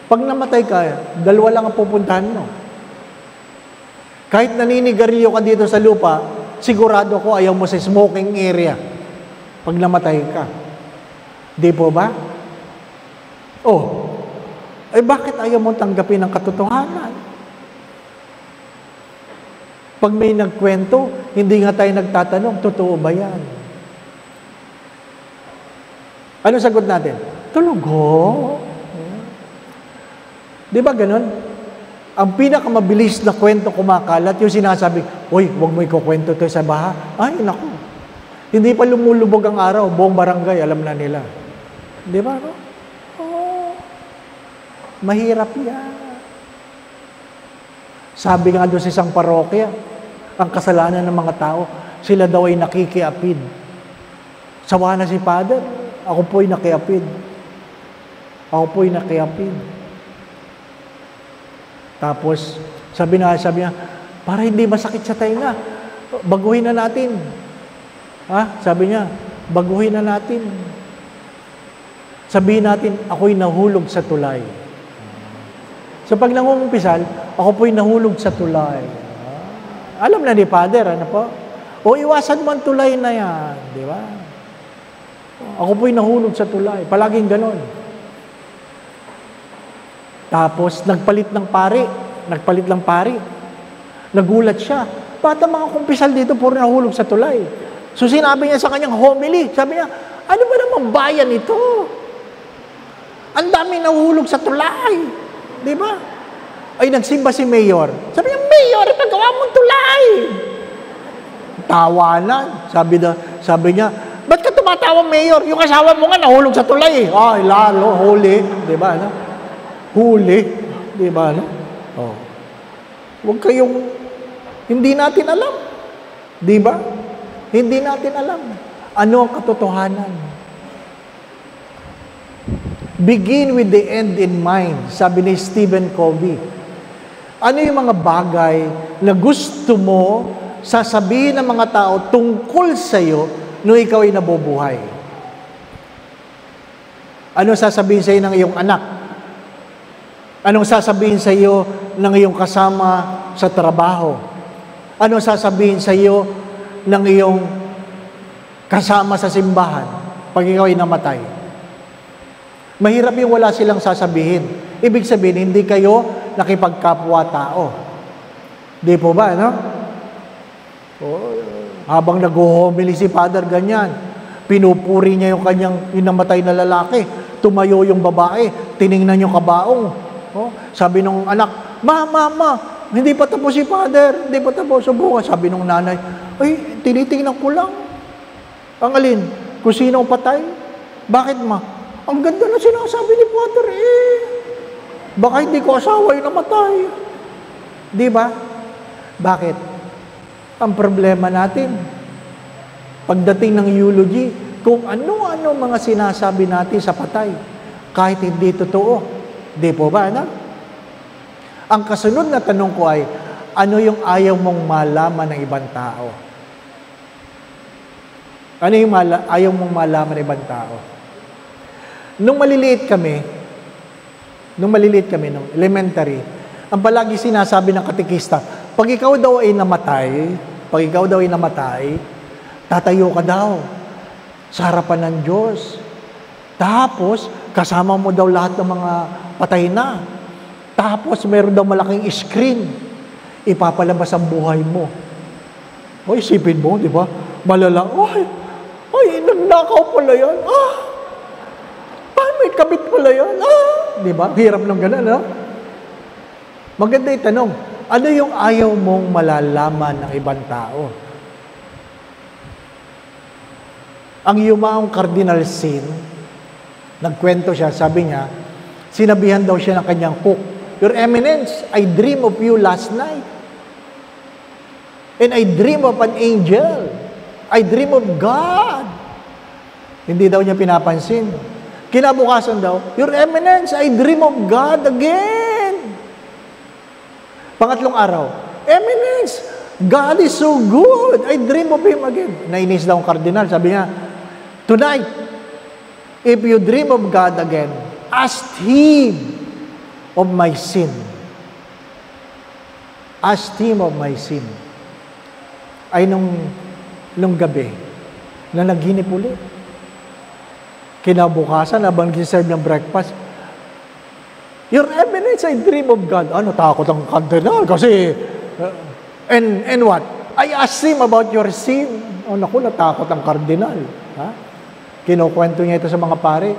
Pag namatay ka, dalawa lang ang pupuntahan mo. Kahit naninigarilyo ka dito sa lupa, sigurado ko ayaw mo sa smoking area. Pag namatay ka. Di po ba? Oh, ay bakit ayaw mo tanggapin ang katotohanan? Pag may nagkwento, hindi nga tayo nagtatanong, totoo ba yan? Ano sagot natin? Tulog ho. Di ba ganun? Ang pinakamabilis na kwento kumakalat, yung sinasabi, uy, huwag mo ikukwento to sa baha. Ay, naku. Hindi pa lumulubog ang araw, buong barangay, alam na nila. Di ba? No? Oh, mahirap yan. Sabi nga doon sa isang parokya, ang kasalanan ng mga tao, sila daw ay nakikiapid. Sawa na si Father, ako po'y nakiapid. Ako po'y nakiapid. Tapos, sabi niya, para hindi masakit sa tainga, baguhin na natin. Ha? Sabi niya, baguhin na natin. Sabihin natin, ako'y nahulog sa tulay. So pag nangungumpisal, ako po'y nahulog sa tulay. Alam na ni Father, ano po? O iwasan mo ang tulay na yan, di ba? Ako po'y nahulog sa tulay. Palaging ganon. Tapos, nagpalit ng pari. Nagulat siya. Ba't ang mga kumpisal dito puro nahulog sa tulay? So sinabi niya sa kanyang homily, sabi niya, ano ba namang bayan ito? Ang dami nahuhulog sa tulay. Di ba? Ay, nagsimba si Mayor. Sabi niya, Mayor, ipagawa mong tulay. Tawanan. Sabi niya, ba't ka tumatawa, Mayor? Yung asawa mo nga nahulog sa tulay. Ay, lalo, huli. Di ba? No? Huli. Di ba? No? Oh. Huwag kayong, hindi natin alam. Di ba? Hindi natin alam. Ano ang katotohanan? Begin with the end in mind, sabi ni Stephen Covey. Ano yung mga bagay na gusto mo sasabihin ng mga tao tungkol sa iyo nung ikaw ay nabubuhay? Ano sasabihin sa iyo ng iyong anak? Anong sasabihin sa iyo ng iyong kasama sa trabaho? Ano sasabihin sa iyo ng iyong kasama sa simbahan pag ikaw ay namatay? Mahirap yung wala silang sasabihin. Ibig sabihin, hindi kayo nakipagkapwa-tao. Di po ba, no? Habang nag-homily si Father, ganyan. Pinupuri niya yung kanyang namatay na lalaki. Tumayo yung babae. Tiningnan yung kabaong. Sabi nung anak, Ma, hindi pa tapos si Father. Hindi pa tapos. Subukan. Sabi nung nanay, ay, tinitingnan ko lang. Ang alin? Kung sino ang patay? Bakit, ma? Ang ganda na sinasabi ni Father, baka hindi ko asawa yung namatay. Di ba? Bakit? Ang problema natin, pagdating ng eulogy, kung ano-ano mga sinasabi natin sa patay, kahit hindi totoo. Di po ba, anak? Ang kasunod na tanong ko ay, ano yung ayaw mong malaman ng ibang tao? Ano yung ayaw mong malaman ng ibang tao? Nung maliliit kami, nung elementary, ang palagi sinasabi ng katekista, pag ikaw daw ay namatay, tatayo ka daw sa harapan ng Diyos. Tapos, kasama mo daw lahat ng mga patay na. Tapos, meron daw malaking screen. Ipapalabas ang buhay mo. O, isipin mo, di ba? Malala, ay, nagnakaw pala yan. May kabit pala yan. Di ba? Hirap ng gano'n, no? Maganda yung tanong, ano yung ayaw mong malalaman ng ibang tao? Ang yumaong Cardinal Sin, nagkwento siya, sabi niya, sinabihan daw siya ng kanyang cook, Your Eminence, I dream of you last night. And I dream of an angel. I dream of God. Hindi daw niya pinapansin. Kinabukasan daw, Your Eminence, I dream of God again. Pangatlong araw, Eminence, God is so good. I dream of Him again. Nainis daw ang kardinal. Sabi niya, tonight, if you dream of God again, ask Him of my sin. Ask Him of my sin. Ay nung gabi, na naghinip ulit. Kinabukasan, habang nag-serve ng breakfast, Your Eminence, I dream of God. Takot ang kardinal kasi, and what? I asked him about your sin. Naku, natakot ang kardinal. Kinukwento niya ito sa mga pare.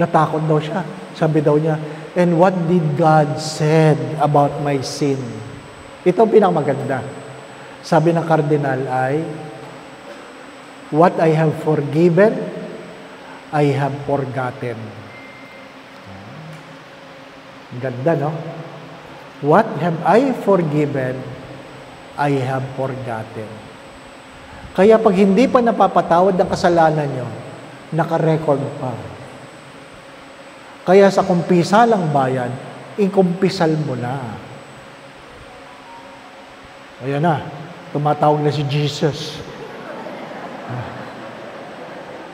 Natakot daw siya. Sabi daw niya, and what did God said about my sin? Ito ang pinakamaganda. Sabi ng kardinal ay, what I have forgiven, I have forgotten. Ganda, no? What have I forgiven, I have forgotten. Kaya pag hindi pa napapatawad ang kasalanan nyo, nakarecord pa. Kaya sa kumpisalang bayan, ikumpisal mo na. Ayan na, tumatawag na si Jesus.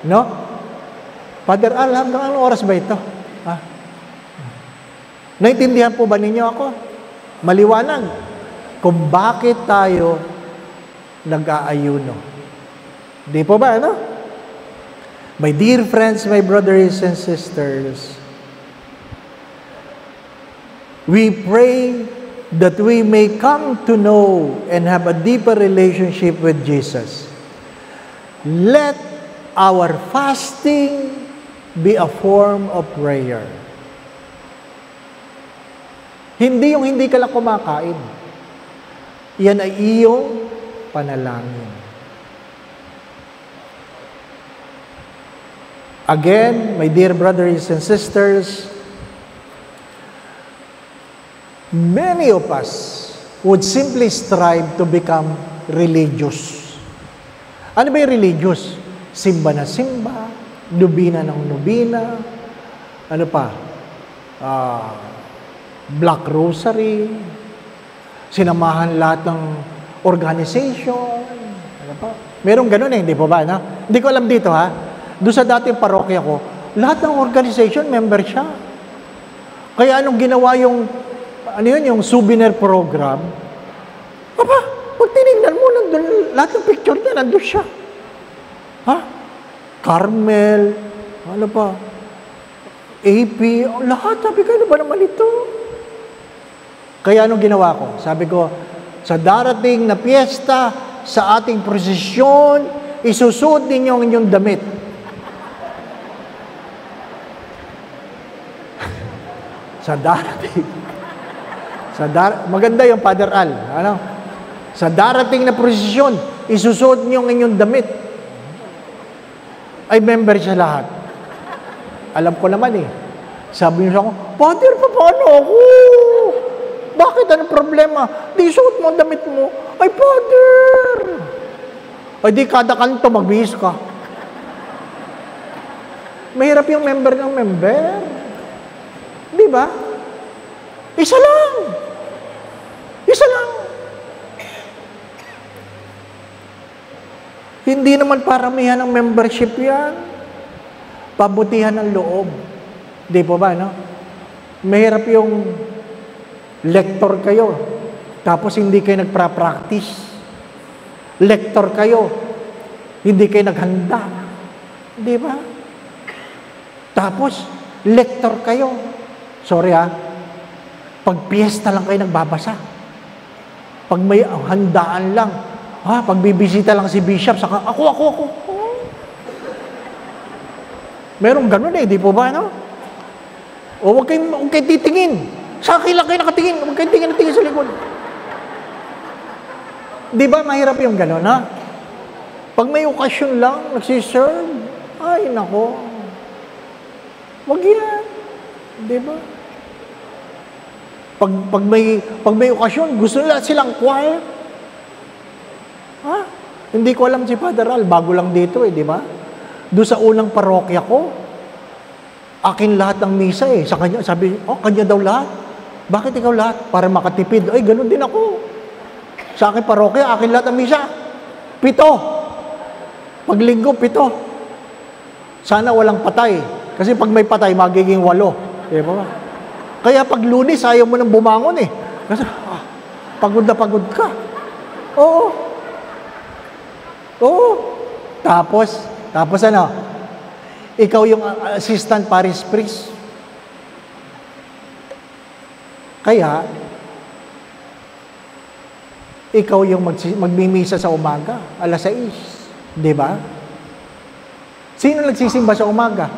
No? Father Al, hanggang anong oras ba ito? Naintindihan po ba ninyo ako? Maliwanag. Kung bakit tayo nag-aayuno. Di po ba, ano? My dear friends, my brothers and sisters, we pray that we may come to know and have a deeper relationship with Jesus. let our fasting be a form of prayer. Hindi yung hindi ka lang kumakain. Yan ay iyong panalangin. Again, my dear brothers and sisters, many of us would simply strive to become religious. Ano ba yung religious? Simba na simba, nubina ng nubina, ano pa? Black Rosary, sinamahan lahat ng organization, ano pa? Merong ganun hindi po ba? No? Hindi ko alam dito ha. Doon sa dating parokya ko, lahat ng organization, member siya. Kaya anong ginawa yung, yung souvenir program? Aba, pag tinignan mo, nandun, lahat ng picture niya, nandun siya. Ha? Carmel, ano pa? AP, lahat. Sabi ko, ano ba naman ito? Kaya anong ginawa ko? Sabi ko, sa darating na piyesta, sa ating prosesyon, isusuot ninyo ang inyong damit. Sa darating. Maganda yung Father Al. Ano? Sa darating na prosesyon, isusuot niyo ang inyong damit. Ay member siya lahat. Alam ko naman Sabi niya ako, Father, paano ako? Bakit? Anong problema? Di suot mo ang damit mo. Ay, Father! Ay, di kada kanto magbihis ka. Mahirap yung member ng member. Di ba? Isa lang. Isa lang. Hindi naman paramihan ng membership yan. Pabutihan ng loob. Di po ba, no? Mahirap yung lector kayo, tapos hindi kayo nagpa-practice. Lector kayo, hindi kayo naghanda. Di ba? Tapos, lector kayo. Sorry pag piyesta lang kayo nagbabasa. Pag may handaan lang, pag bibisita lang si Bishop, saka ako. Merong ganun di po ba, no? O huwag kayo titingin. Sa akin lang kayo nakatingin. Huwag kayo tingin sa likod. Di ba mahirap yung ganun, ha? Pag may okasyon lang, nagsiserve, ay, nako. Huwag yan. Di ba? Pag may okasyon, gusto nila silang quiet. Hindi ko alam si Father Al, bago lang dito di ba? Doon sa unang parokya ko, akin lahat ng misa Sa kanya, sabi, kanya daw lahat. Bakit ikaw lahat? Para makatipid. Ay, ganun din ako. Sa akin parokya, akin lahat ng misa. 7. Pag linggo, 7. Sana walang patay. Kasi pag may patay, magiging 8. Di ba? Kaya pag Lunes, ayaw mo nang bumangon Kasi, pagod na pagod ka. Oo. Tapos ano? Ikaw yung assistant parish priest. Kaya, ikaw yung magmimisa sa umaga, alas 6. Di ba? Sino nagsisimba sa umaga?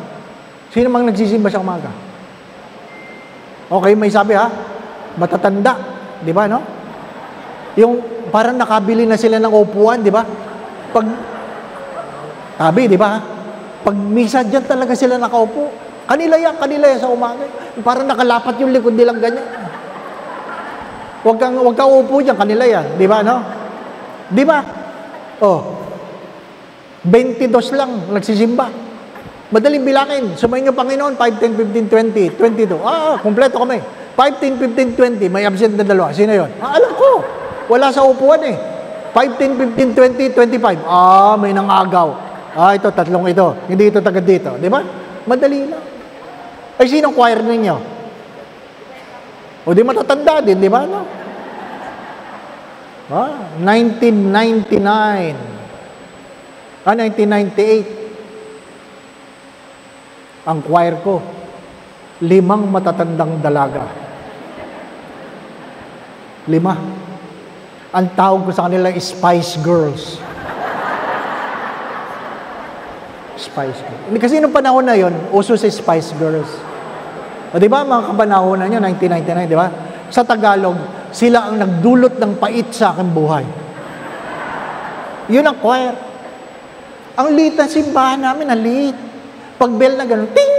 Sino mang nagsisimba sa umaga? Okay, may sabi matatanda. Di ba, no? Yung parang nakabili na sila ng upuan, di ba? Sabi, di ba? Pag misa dyan talaga sila nakaupo. Kanila yan sa umaga. Parang nakalapat yung likod nilang ganyan. Huwag kang upo dyan, kanila yan. Di ba, no? Di ba? 22 lang nagsisimba. Madaling bilangin. Sumayin niyo, Panginoon, 5, 10, 15, 20, 22. Kompleto kami. 5, 10, 15, 20. May absent na 2. Sino yun? Alam ko. Wala sa upuan 5, 10, 15, 20, 25. May nangagaw. Ito, 3 ito. Hindi ito tagad dito. Di ba? Madali lang. Ay, sinong choir ninyo? O di matatanda din, di ba? No? 1999. 1998. Ang choir ko, 5 matatandang dalaga. 5. Ang tawag ko sa kanila is Spice Girls. Spice Girls. Kasi nung panahon na yon, uso si Spice Girls. O di ba, mga kapanahon na nyo, 1999, di ba? Sa Tagalog, sila ang nagdulot ng pait sa aking buhay. Yun ang choir. Ang liit ng simbahan namin, ang liit. Pag bell na gano'n, ting!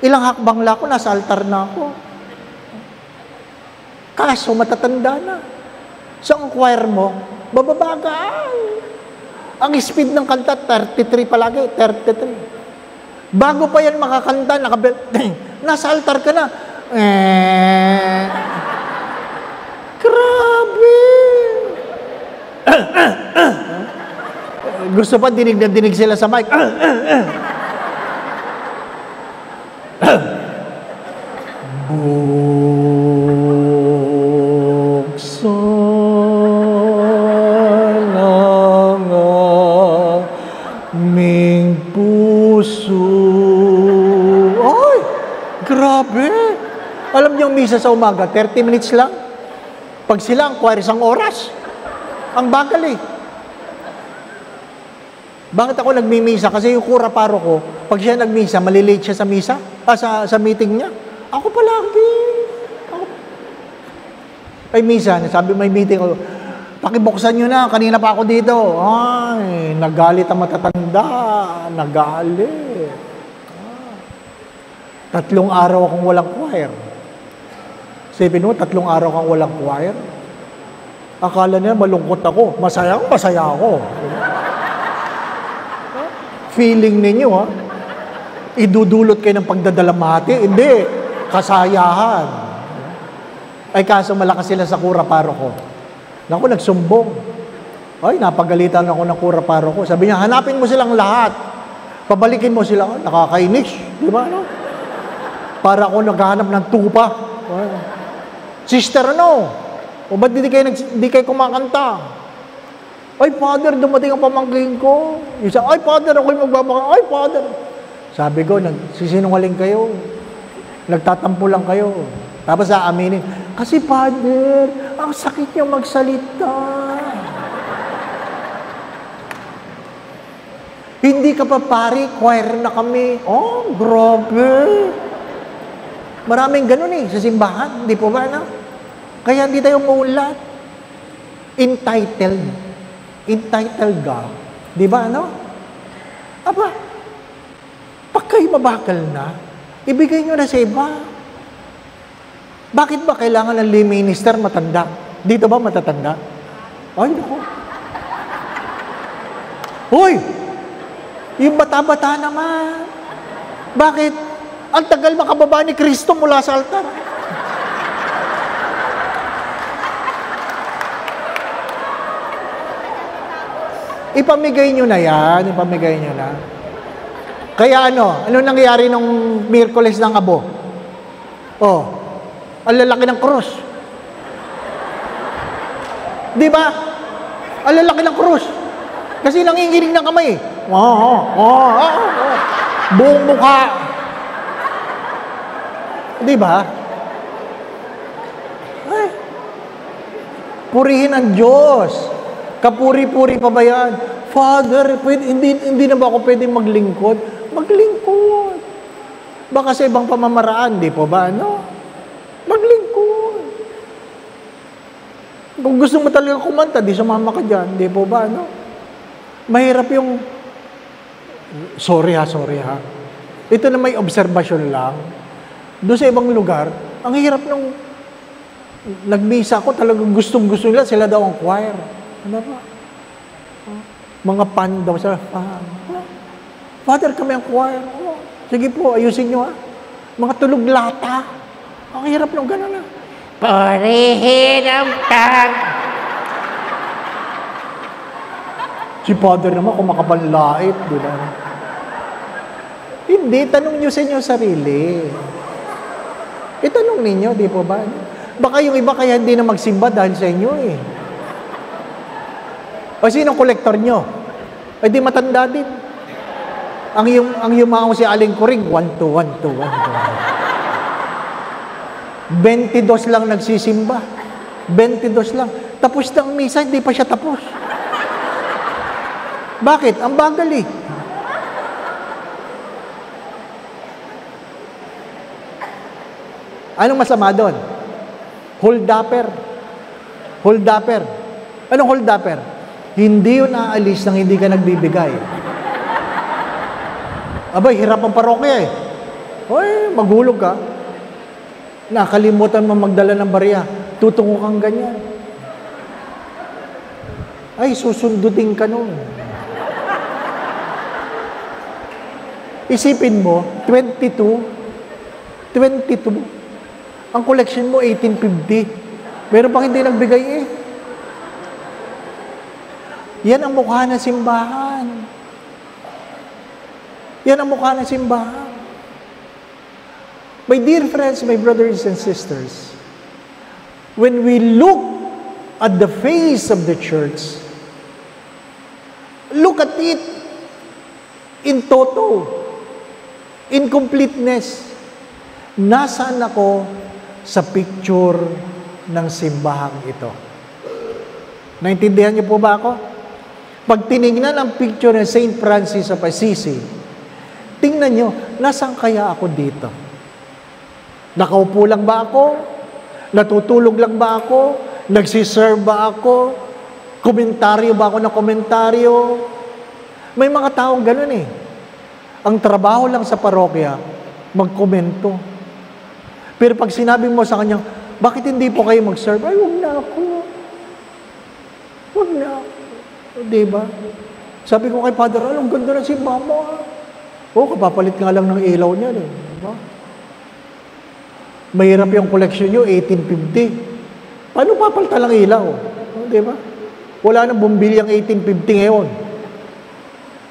Ilang hakbang lang ako, nasa altar na ako. Kaso, matatanda na. So, ang choir mo, bababagal. Ang speed ng kanta, 33 palagi, 33. Bago pa yan makakanta, nakabel, nasa altar ka na. Grabe! Gusto pa dinig na dinig sila sa mic. Buksan ang aming puso. Ay! Grabe! Alam niyo ang misa sa umaga, 30 minutes lang. Pag sila ang choir, 1 oras. Ang bagal eh. Bakit ako nagmimisa? Kasi yung kura paro ko, pag siya nagmisa, malilate siya sa misa, sa meeting niya. Ako palagi. Ay, misa, sabi may meeting ko, pakibuksan nyo na, kanina pa ako dito. Ay, nagalit ang matatanda. Nagalit. 3 araw akong walang choir. Sabi mo, 3 araw kang walang choir. Akala niya malungkot ako. Masaya ako. Feeling ninyo, ha? Idudulot kayo ng pagdadalamhati. Hindi. Kasayahan. Ay, kaso malakas sila sa kura paro ko. Naku, nagsumbong. Ay, napagalitan ako ng kura paro ko. Sabi niya, hanapin mo silang lahat. Pabalikin mo sila. Nakakainis. Di ba, ano? Para ako naghahanap ng tupa. Sister, ano? O ba't di kayo kumakanta? Ay, Father, dumating ang pamangkin ko. Isa, ay, Father, ako'y magbabaka. Ay, Father. Sabi ko, nagsisinungaling kayo. Nagtatampo lang kayo. Tapos aaminin, kasi Father, ang sakit niyo magsalita. Hindi ka pa pari, choir na kami. Oh, grabe. Maraming ganun eh, sa simbahan. Di po ba, no? Kaya hindi tayo maulat. Entitled ka. Di ba, ano? Aba, pag kayo mabakal na, ibigay nyo na sa iba. Bakit ba kailangan ng lay minister matanda? Dito ba matatanda? Ay, naku. Hoy! Yung bata-bata naman. Bakit? Ang tagal makababa ni Kristo mula sa altar. Ipamigay nyo na yan. Ipamigay nyo na. Kaya ano nangyayari nung Miyerkules ng Abo? Oh, ang lalaki ng krus. Di ba? Ang lalaki ng krus. Kasi nanginginig ng kamay. Buong mukha. Di ba? Ay, purihin ang Diyos. Kapuri-puri pa ba yan? Father, hindi na ba ako pwedeng maglingkod? Maglingkod. Baka sa ibang pamamaraan, di po ba? No? Maglingkod. Kung gusto mo talaga kumanta, di sumama ka dyan. Di po ba? No? Mahirap yung... Sorry ha. Ito na may obserbasyon lang. Doon sa ibang lugar, ang hirap nung nagmisa ko, talagang gustong-gusto nila, sila daw ang choir. Ano ba? Mga pan daw sila. Father, kami ang choir. Sige po, ayusin nyo ha. Mga tulog lata. Ang hirap nung gano'n na. Parihin ang tag. Si Father naman, kumakapanlait. Diba? Hindi, tanong nyo sa inyo sarili. Itanong ninyo, di po ba? Baka yung iba kaya hindi na magsimba dahil sa inyo eh. O sinong kolektor nyo? Ay di matanda din. Ang yumao si Aling Kuring, 1, 2, 22 lang nagsisimba. 22 lang. Tapos na ang misa, hindi pa siya tapos. Bakit? Ang bagal eh. Anong masama doon? Hold-upper. Hold-upper. Anong hold-upper? Hindi yun aalis nang hindi ka nagbibigay. Abay, hirap ang parokya eh. Oy, maghulog ka. Nakalimutan mo magdala ng barya. Tutungo kang ganyan. Ay, susundutin ka nun. Isipin mo, 22. Ang collection mo, 1850. Meron pang hindi nagbigay eh. Yan ang mukha ng simbahan. Yan ang mukha ng simbahan. My dear friends, my brothers and sisters, when we look at the face of the church, look at it in toto, in completeness. Nasaan ako sa picture ng simbahang ito? Naintindihan niyo po ba ako? Pag tinignan ang picture ng Saint Francis of Assisi, tingnan niyo, nasaan kaya ako dito? Nakaupo lang ba ako? Natutulog lang ba ako? Nagsiserve ba ako? Komentaryo ba ako ng komentaryo? May mga taong ganun eh. Ang trabaho lang sa parokya, magkomento. Pero pag sinabi mo sa kanya, bakit hindi po kayo mag-serve? Ay, huwag na ako. Huwag na ako. Diba? Sabi ko kay Father, ang ganda na si Mama. Kapapalit nga lang ng ilaw niya. Diba? Mahirap yung collection nyo, 1850. Paano papalitan lang ilaw? Diba? Wala nang bumili ang 1850 ngayon.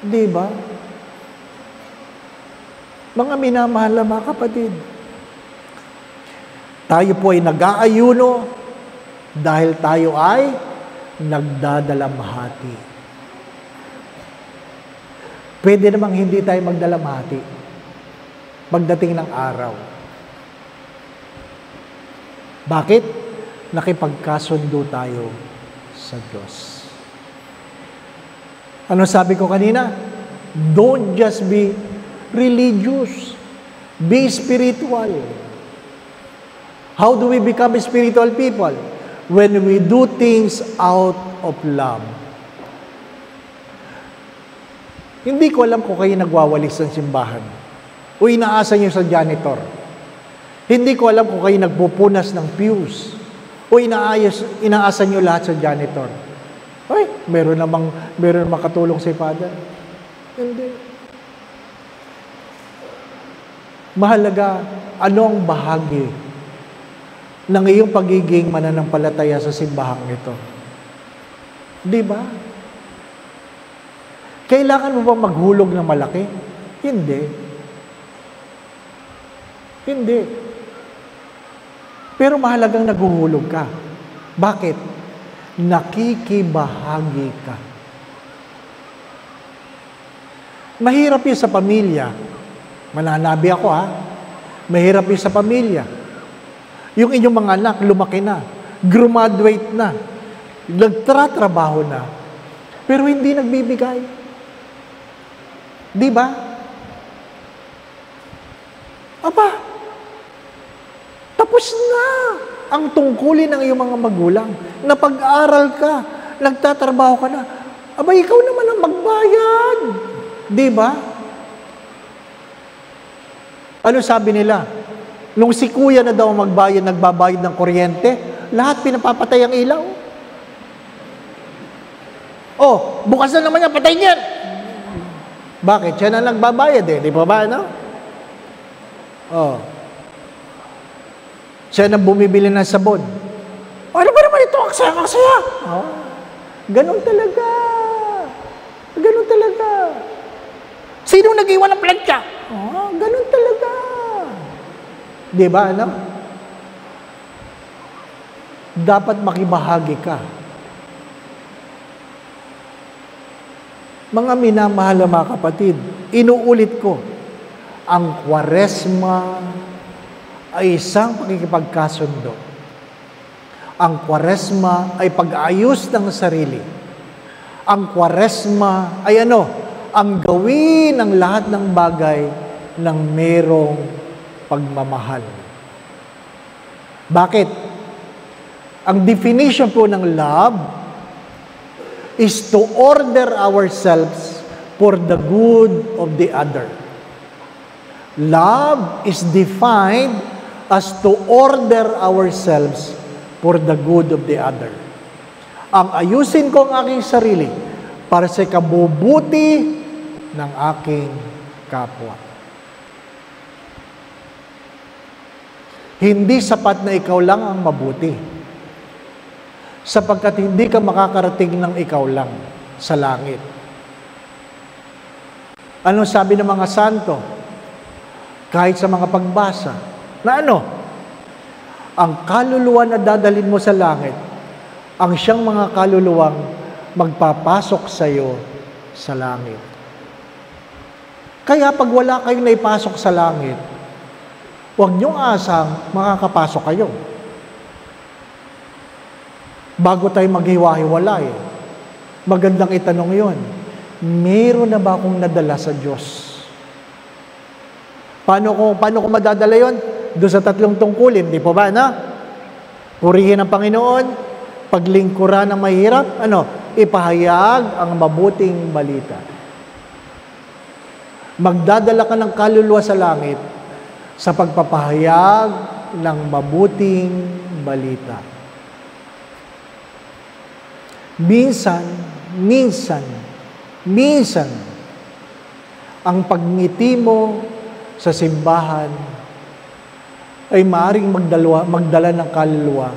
Diba? Mga minamahal na mga kapatid, tayo po ay nag-aayuno dahil tayo ay nagdadalamhati. Pwede namang hindi tayo magdalamhati pagdating ng araw. Bakit? Nakipagkasundo tayo sa Diyos. Ano sabi ko kanina? Don't just be religious. Be spiritual. How do we become spiritual people? When we do things out of love. Hindi ko alam kung kayo nagwawalis ng simbahan o inaasa nyo sa janitor. Hindi ko alam kung kayo nagpupunas ng pews o inaasa nyo lahat sa janitor. Ay, meron namang makatulong si Father. Hindi. Mahalaga, ano ang bahagi ng iyong pagiging mananampalataya sa simbahang ito? Di ba? Kailangan mo bang maghulog ng malaki? Hindi. Hindi. Pero mahalagang naghuhulog ka. Bakit? Nakikibahagi ka. Mahirap yun sa pamilya. Mananabi ako Mahirap yun sa pamilya. Yung inyong mga anak, lumaki na. Graduate na. Nagtratrabaho na. Pero hindi nagbibigay. Di ba? Aba, tapos na ang tungkulin ng iyong mga magulang. Napag-aral ka, nagtatrabaho ka na. Aba, ikaw naman ang magbayad. Di ba? Ano sabi nila? Nung si kuya na daw nagbabayad ng kuryente, lahat pinapapatay ang ilaw. Bukas na naman yan, patayin yan. Bakit? Siya na nagbabayad di ba ba, no? Siya na bumibili ng sabon. Ano ba naman ito? Aksaya. Ganon talaga. Ganon talaga. Sino nag-iwan ng plancha? Ganon talaga. Di ba, ano? Dapat makibahagi ka. Mga minamahal na mga kapatid, inuulit ko, ang Kwaresma ay isang pakikipagkasundo. Ang Kwaresma ay pag-aayos ng sarili. Ang Kwaresma ay ang gawin ng lahat ng bagay ng merong pagmamahal. Bakit? Ang definition po ng love is to order ourselves for the good of the other. Love is defined as to order ourselves for the good of the other. Ang ayusin ko ang aking sarili para sa kabubuti ng aking kapwa. Hindi sapat na ikaw lang ang mabuti, sapagkat hindi ka makakarating ng ikaw lang sa langit. Ano sabi ng mga santo? Kahit sa mga pagbasa, na ano? Ang kaluluwa na dadalhin mo sa langit, ang siyang mga kaluluwang magpapasok sa iyo sa langit. Kaya pag wala kayong naipasok sa langit, huwag niyong asang makakapasok kayo. Bago tayo maghiwa-hiwalay, magandang itanong yon. Meron na ba akong nadala sa Diyos? Paano ko madadala yon? Doon sa 3 tungkulin, di po ba, na? Purihin ang Panginoon, paglingkuran ng mahirap, ipahayag ang mabuting balita. Magdadala ka ng kaluluwa sa langit sa pagpapahayag ng mabuting balita. Minsan, ang pagngiti mo sa simbahan ay maaaring magdala ng kaluluwa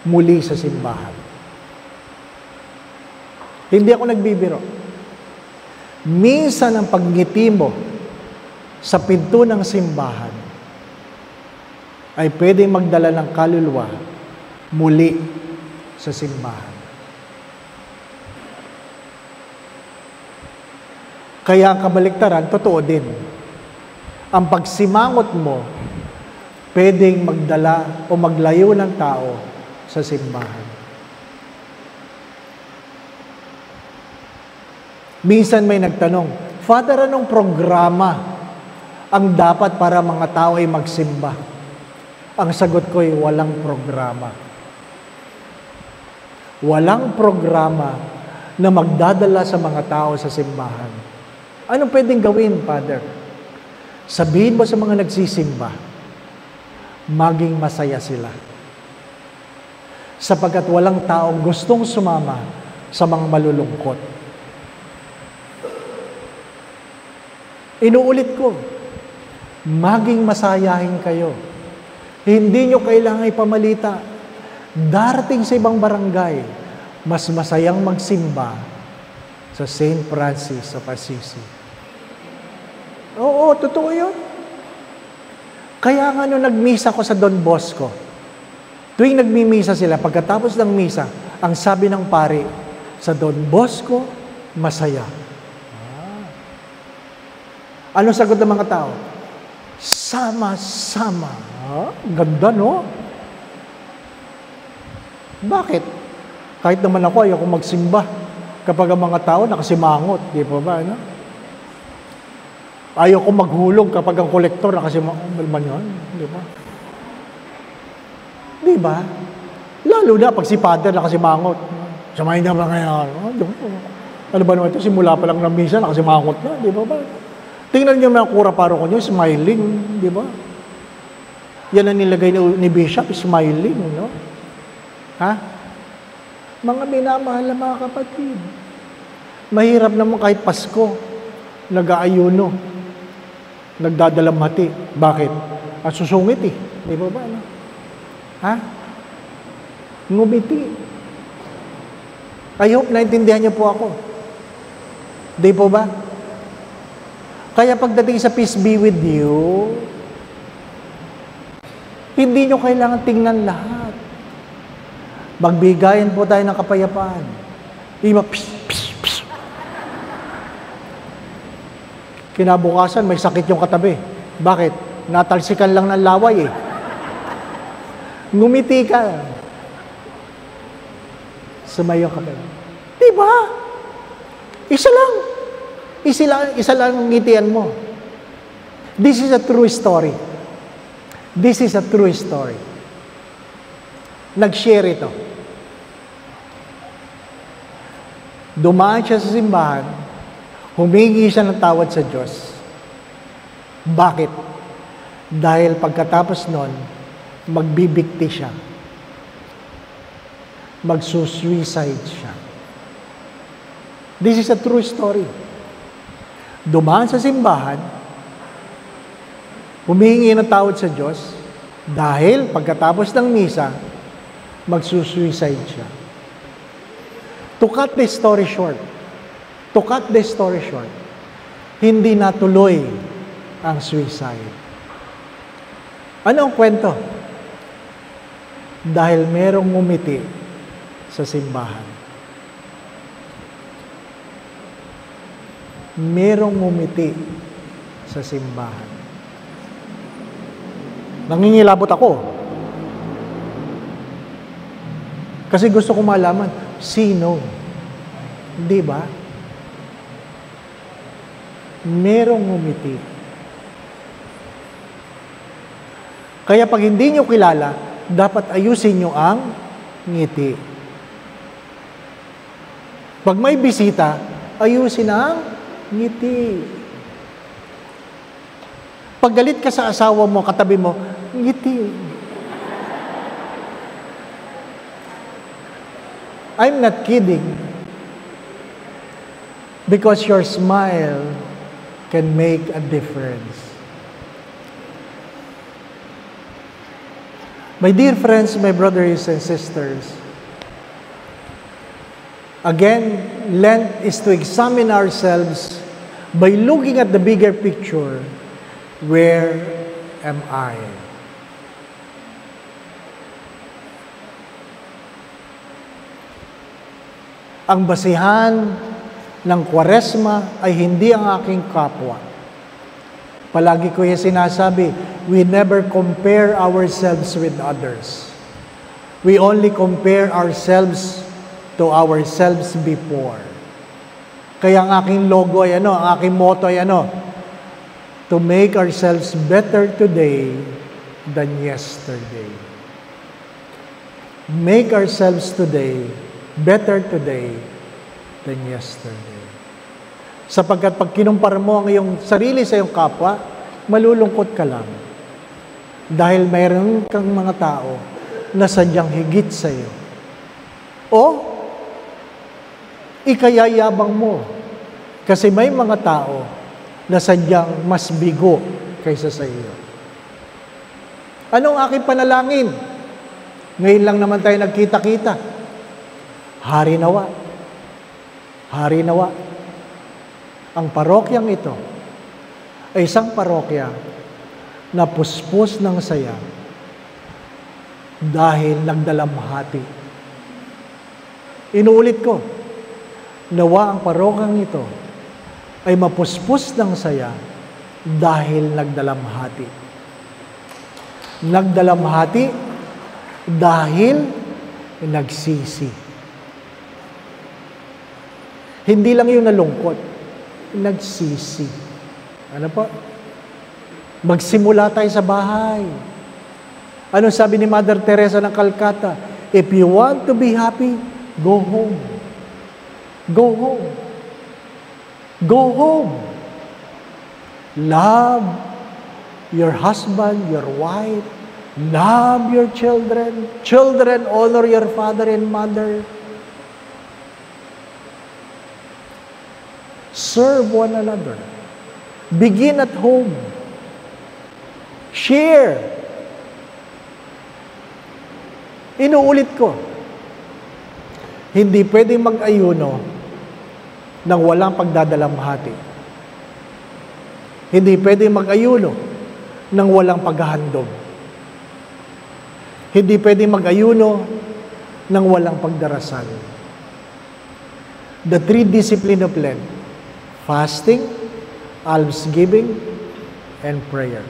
muli sa simbahan. Hindi ako nagbibiro. Minsan ang pagngiti mo sa pinto ng simbahan ay pwedeng magdala ng kaluluwa muli sa simbahan. Kaya ang kabaliktaran, totoo din. Ang pagsimangot mo, pwedeng magdala o maglayo ng tao sa simbahan. Minsan may nagtanong, Father, anong programa ang dapat para mga tao ay magsimba? Ang sagot ko ay walang programa. Walang programa na magdadala sa mga tao sa simbahan. Anong pwedeng gawin, Father? Sabihin mo sa mga nagsisimba, maging masaya sila. Sapagkat walang taong gustong sumama sa mga malulungkot. Inuulit ko, maging masayahin kayo. Hindi nyo kailangan ipamalita. Darating sa ibang barangay, mas masayang magsimba sa St. Francis of Assisi. Oo, totoo yun. Kaya nga nung nagmisa ko sa Don Bosco, tuwing nagmimisa sila, pagkatapos ng misa, ang sabi ng pari, sa Don Bosco, masaya. Anong sagot ng mga tao? Sama-sama. Ganda, no? Bakit? Kahit naman ako, ayoko magsimba kapag ang mga tao nakasimangot. Di po ba, ano? Ayoko maghulog kapag ang kolektor nakasimangot. Di ba? Di ba? Lalo na pag si Father nakasimangot. Samayin na ba ngayon? Ano ba naman ito? Simula pa lang ng misa, nakasimangot na. Di ba ba? Tingnan niyo mga kura paro ko niyo, smiling. Di ba? Yan ang nilagay ni Bishop, smiling. No? Ha? Mga minamahal na mga kapatid. Mahirap naman kahit Pasko. Nag-aayuno. Nagdadalamhati. Bakit? At susungit eh. Di ba ba? Ano? Ha? Ngumiti. I hope naintindihan niyo po ako. Di po ba? Kaya pagdating sa peace be with you, hindi nyo kailangan tingnan lahat. Magbigayan po tayo ng kapayapaan. Kinabukasan, may sakit yung katabi. Bakit? Natalsikan lang ng laway eh. Ngumiti ka. Sumayo ka ba? Diba? Isa lang. Isa lang ang ngitian mo. This is a true story. This is a true story. nag-share ito. Dumaan siya sa simbahan, humingi siya ng tawad sa Diyos. Bakit? Dahil pagkatapos nun, magbibikti siya. Magsusuicide siya. This is a true story. Dumaan sa simbahan, humingi ng tawad sa Diyos, dahil pagkatapos ng misa, magsusuicide siya. To cut the story short, hindi natuloy ang suicide. Ano ang kwento? Dahil merong ngumiti sa simbahan. Merong ngumiti sa simbahan. Nangingilabot ako. Kasi gusto ko malaman, sino? Di ba? Merong ngumiti. Kaya pag hindi nyo kilala, dapat ayusin nyo ang ngiti. Pag may bisita, ayusin ang ngiti. Pag galit ka sa asawa mo, katabi mo, ngiti. I'm not kidding. Because your smile can make a difference. My dear friends, my brothers and sisters, again, Lent is to examine ourselves by looking at the bigger picture. Where am I? Ang basihan ng Kwaresma ay hindi ang aking kapwa. Palagi ko yung sinasabi, we never compare ourselves with others. We only compare ourselves to ourselves before. Kaya ang aking logo ay ang aking motto ay to make ourselves better today than yesterday. Make ourselves better today than yesterday. Sapagkat pag kinumpara mo ang iyong sarili sa iyong kapwa, malulungkot ka lang. Dahil mayroon kang mga tao na sadyang higit sa iyo. O, ikayayabang mo. Kasi may mga tao na sadyang mas bigo kaysa sa iyo. Anong aking panalangin? Ngayon lang naman tayo nagkita-kita. Hari nawa. Hari nawa. Ang parokyang ito ay isang parokya na puspos ng saya dahil nagdalamhati. Inuulit ko, nawa ang parokyang ito ay mapuspos ng saya dahil nagdalamhati. Nagdalamhati dahil nagsisi. Hindi lang yung nalungkot, nagsisi. Ano po? Magsimula tayo sa bahay. Ano sabi ni Mother Teresa ng Calcutta? If you want to be happy, go home. Go home. Go home. Love your husband, your wife. Love your children. Children, honor your father and mother. Serve one another. Begin at home. Share. Inuulit ko, hindi pwedeng mag-ayuno nang walang pagdadalamhati. Hindi pwedeng mag-ayuno nang walang paghahandog. Hindi pwedeng mag-ayuno nang walang pagdarasal. The three disciplines of Lent: fasting, almsgiving, and prayer.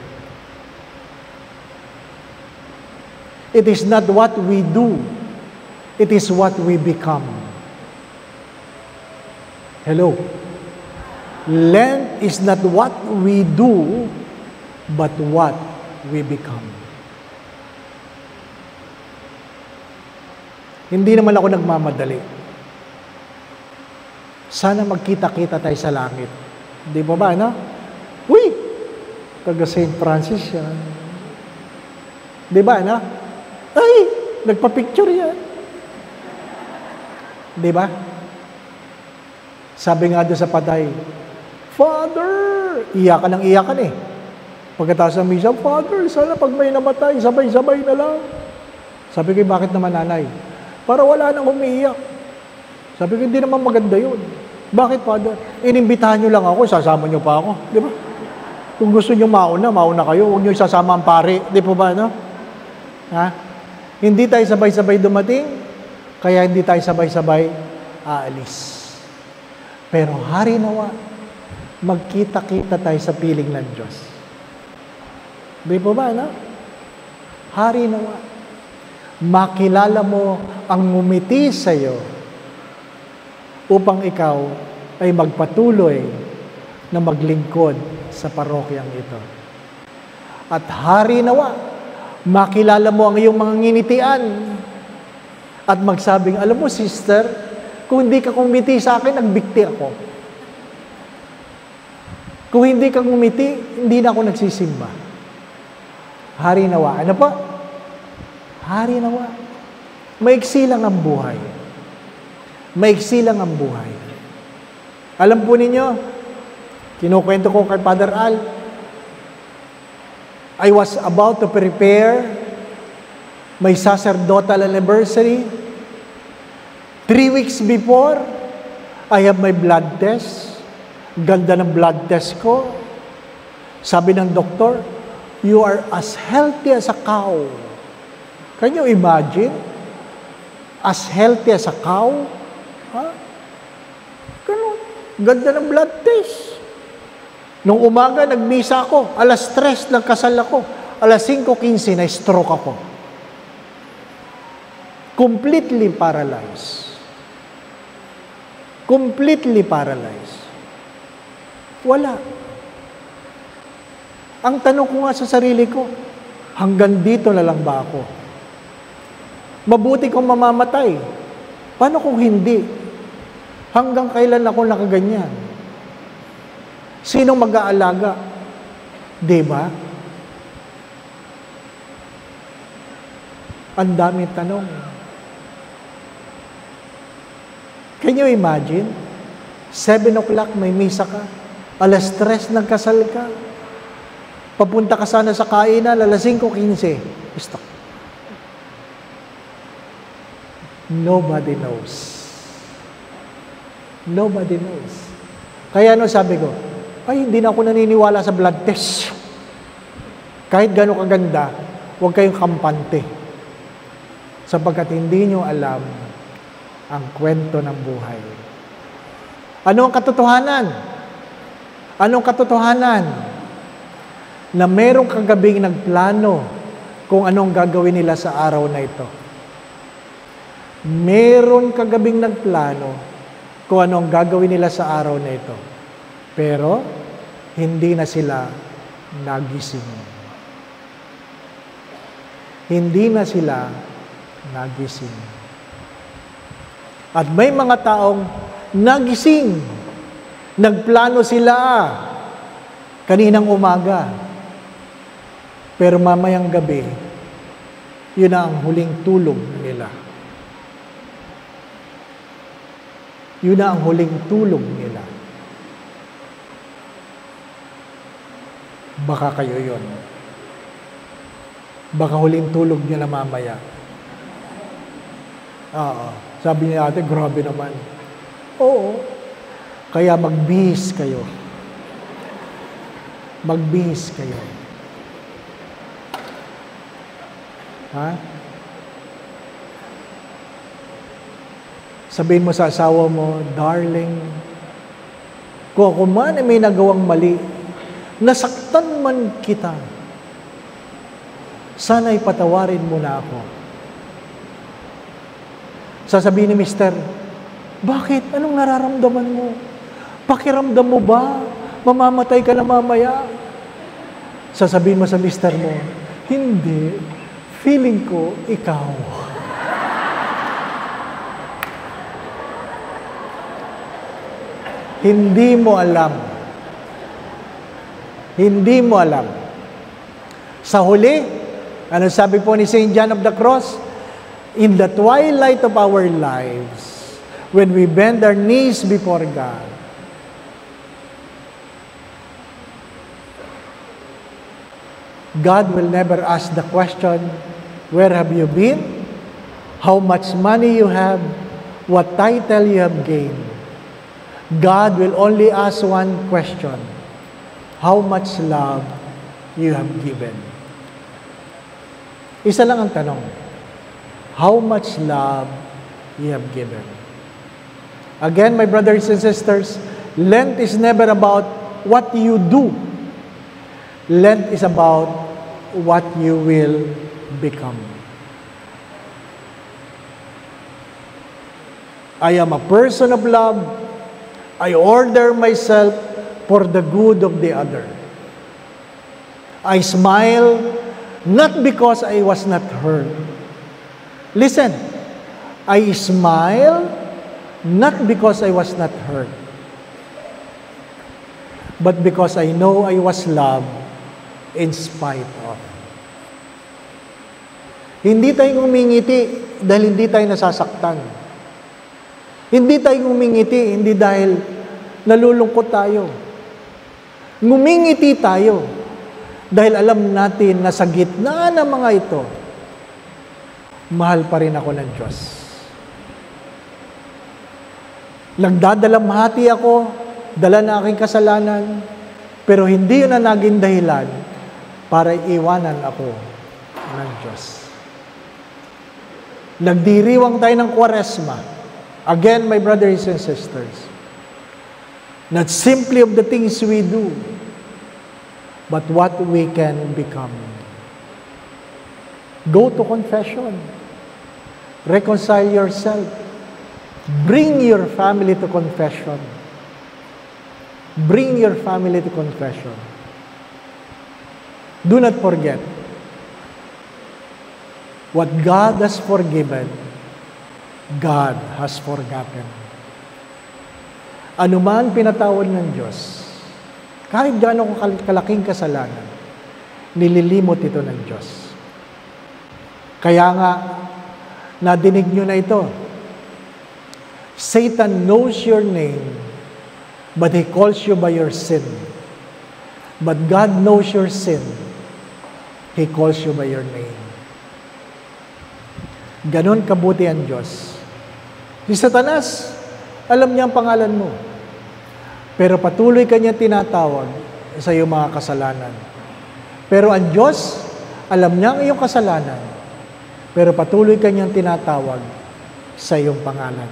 It is not what we do, it is what we become. Hello? Lent is not what we do, but what we become. Hindi naman ako nagmamadali. Sana magkita-kita tayo sa langit. Di ba, no? Uy! Taga St. Francis yan. Di ba, no? Ay! Nagpa-picture yan. Di ba? Sabi nga doon sa patay, Father! Iyakan ang iyakan eh. Pagkatapos ng misa, Father, sana pag may namatay, sabay-sabay na lang. Sabi ko, bakit naman nanay? Para wala nang umiiyak. Sabi ko, hindi naman maganda yun. Bakit, Father? Inimbitahan nyo lang ako, sasama nyo pa ako. Di ba? Kung gusto nyo mauna kayo. Huwag nyo isasama ang pare. Di po ba, no? Ha? Hindi tayo sabay-sabay dumating, kaya hindi tayo sabay-sabay aalis. Pero hari nawa, magkita-kita tayo sa piling ng Diyos. Di po ba, no? Hari nawa, makilala mo ang ngumiti sa iyo upang ikaw ay magpatuloy na maglingkod sa parokyang ito. At hari nawa, makilala mo ang iyong mga nginitian at magsabing, alam mo sister, kung hindi ka kumiti sa akin, nagbikti ako. Kung hindi ka kumiti, hindi na ako nagsisimba. Hari nawa. Ano po? Hari nawa. Maiksi lang ang buhay. Maiksi lang ang buhay. Alam po ninyo, kinukwento ko kay Father Al, I was about to prepare my sacerdotal anniversary. 3 weeks before, I have my blood test. Ganda ng blood test ko. Sabi ng doktor, you are as healthy as a cow. Can you imagine? As healthy as a cow? Ha? Ganun. Ganda ng blood test. Nung umaga, nagmisa ako. 3:00 nagkasal ako. 5:15 na stroke ako. Completely paralyzed. Completely paralyzed. Wala. Ang tanong ko nga sa sarili ko, hanggang dito na lang ba ako? Mabuti kung mamamatay. Paano kung hindi? Hanggang kailan ako nakaganyan? Sinong mag-aalaga? Diba? Ang daming tanong. Can you imagine? 7 o'clock may misa ka. 3:00 nagkasal ka. Papunta ka sana sa kainan, 5:15. Stop. Nobody knows. Nobody knows. Kaya sabi ko, ay hindi na ako naniniwala sa blood test. Kahit gano'ng kaganda, huwag kayong kampante. Sapagkat hindi nyo alam ang kwento ng buhay. Ano ang katotohanan? Anong katotohanan? Na merong kagabing nagplano kung anong gagawin nila sa araw na ito. Meron kagabing nagplano kung anong gagawin nila sa araw na ito. Pero, hindi na sila nagising. Hindi na sila nagising. At may mga taong nagising. Nagplano sila kaninang umaga. Pero mamayang gabi, yun na ang huling tulog nila. Yun na ang huling tulog nila. Baka kayo yun. Baka huling tulog nila mamaya. Sabi niya ate, grabe naman. Oo. Kaya magbihis kayo. Magbihis kayo. Ha? Sabihin mo sa asawa mo, darling, kung ako man ay may nagawang mali, nasaktan man kita, sana'y patawarin mo na ako. Sasabihin ni Mister, bakit? Anong nararamdaman mo? Pakiramdam mo ba? Mamamatay ka na mamaya? Sasabihin mo sa Mister mo, hindi, feeling ko ikaw. Hindi mo alam. Hindi mo alam. Sa huli, ano sabi po ni St. John of the Cross? In the twilight of our lives, when we bend our knees before God, God will never ask the question, where have you been? How much money you have? What title you have gained? God will only ask one question, how much love you have given? Isa lang ang tanong, how much love you have given? Again, my brothers and sisters, Lent is never about what you do. Lent is about what you will become. I am a person of love. I order myself for the good of the other. I smile not because I was not hurt. Listen, I smile not because I was not hurt, but because I know I was loved in spite of. Hindi tayo ngumingiti dahil hindi tayo nasasaktan. Hindi tayo ngumingiti, hindi dahil nalulungkot tayo. Ngumingiti tayo dahil alam natin na sa gitna ng mga ito, mahal pa rin ako ng Diyos. Nagdadalamhati ako, dala na aking kasalanan, pero hindi yun na naging dahilan para iwanan ako ng Diyos. Nagdiriwang tayo ng Kwaresma. Again, my brothers and sisters, not simply of the things we do, but what we can become. Go to confession. Reconcile yourself. Bring your family to confession. Bring your family to confession. Do not forget, what God has forgiven, God has forgotten. Anuman pinatawad ng Diyos, kahit gaano kalaking kasalanan, nililimot ito ng Diyos. Kaya nga, nadinig nyo na ito. Satan knows your name, but he calls you by your sin. But God knows your sin. He calls you by your name. Ganon kabuti ang Diyos. Si Satanas, alam niya ang pangalan mo. Pero patuloy kanya tinatawag sa iyong mga kasalanan. Pero ang Diyos, alam niya ang iyong kasalanan. Pero patuloy kanyang tinatawag sa iyong pangalan.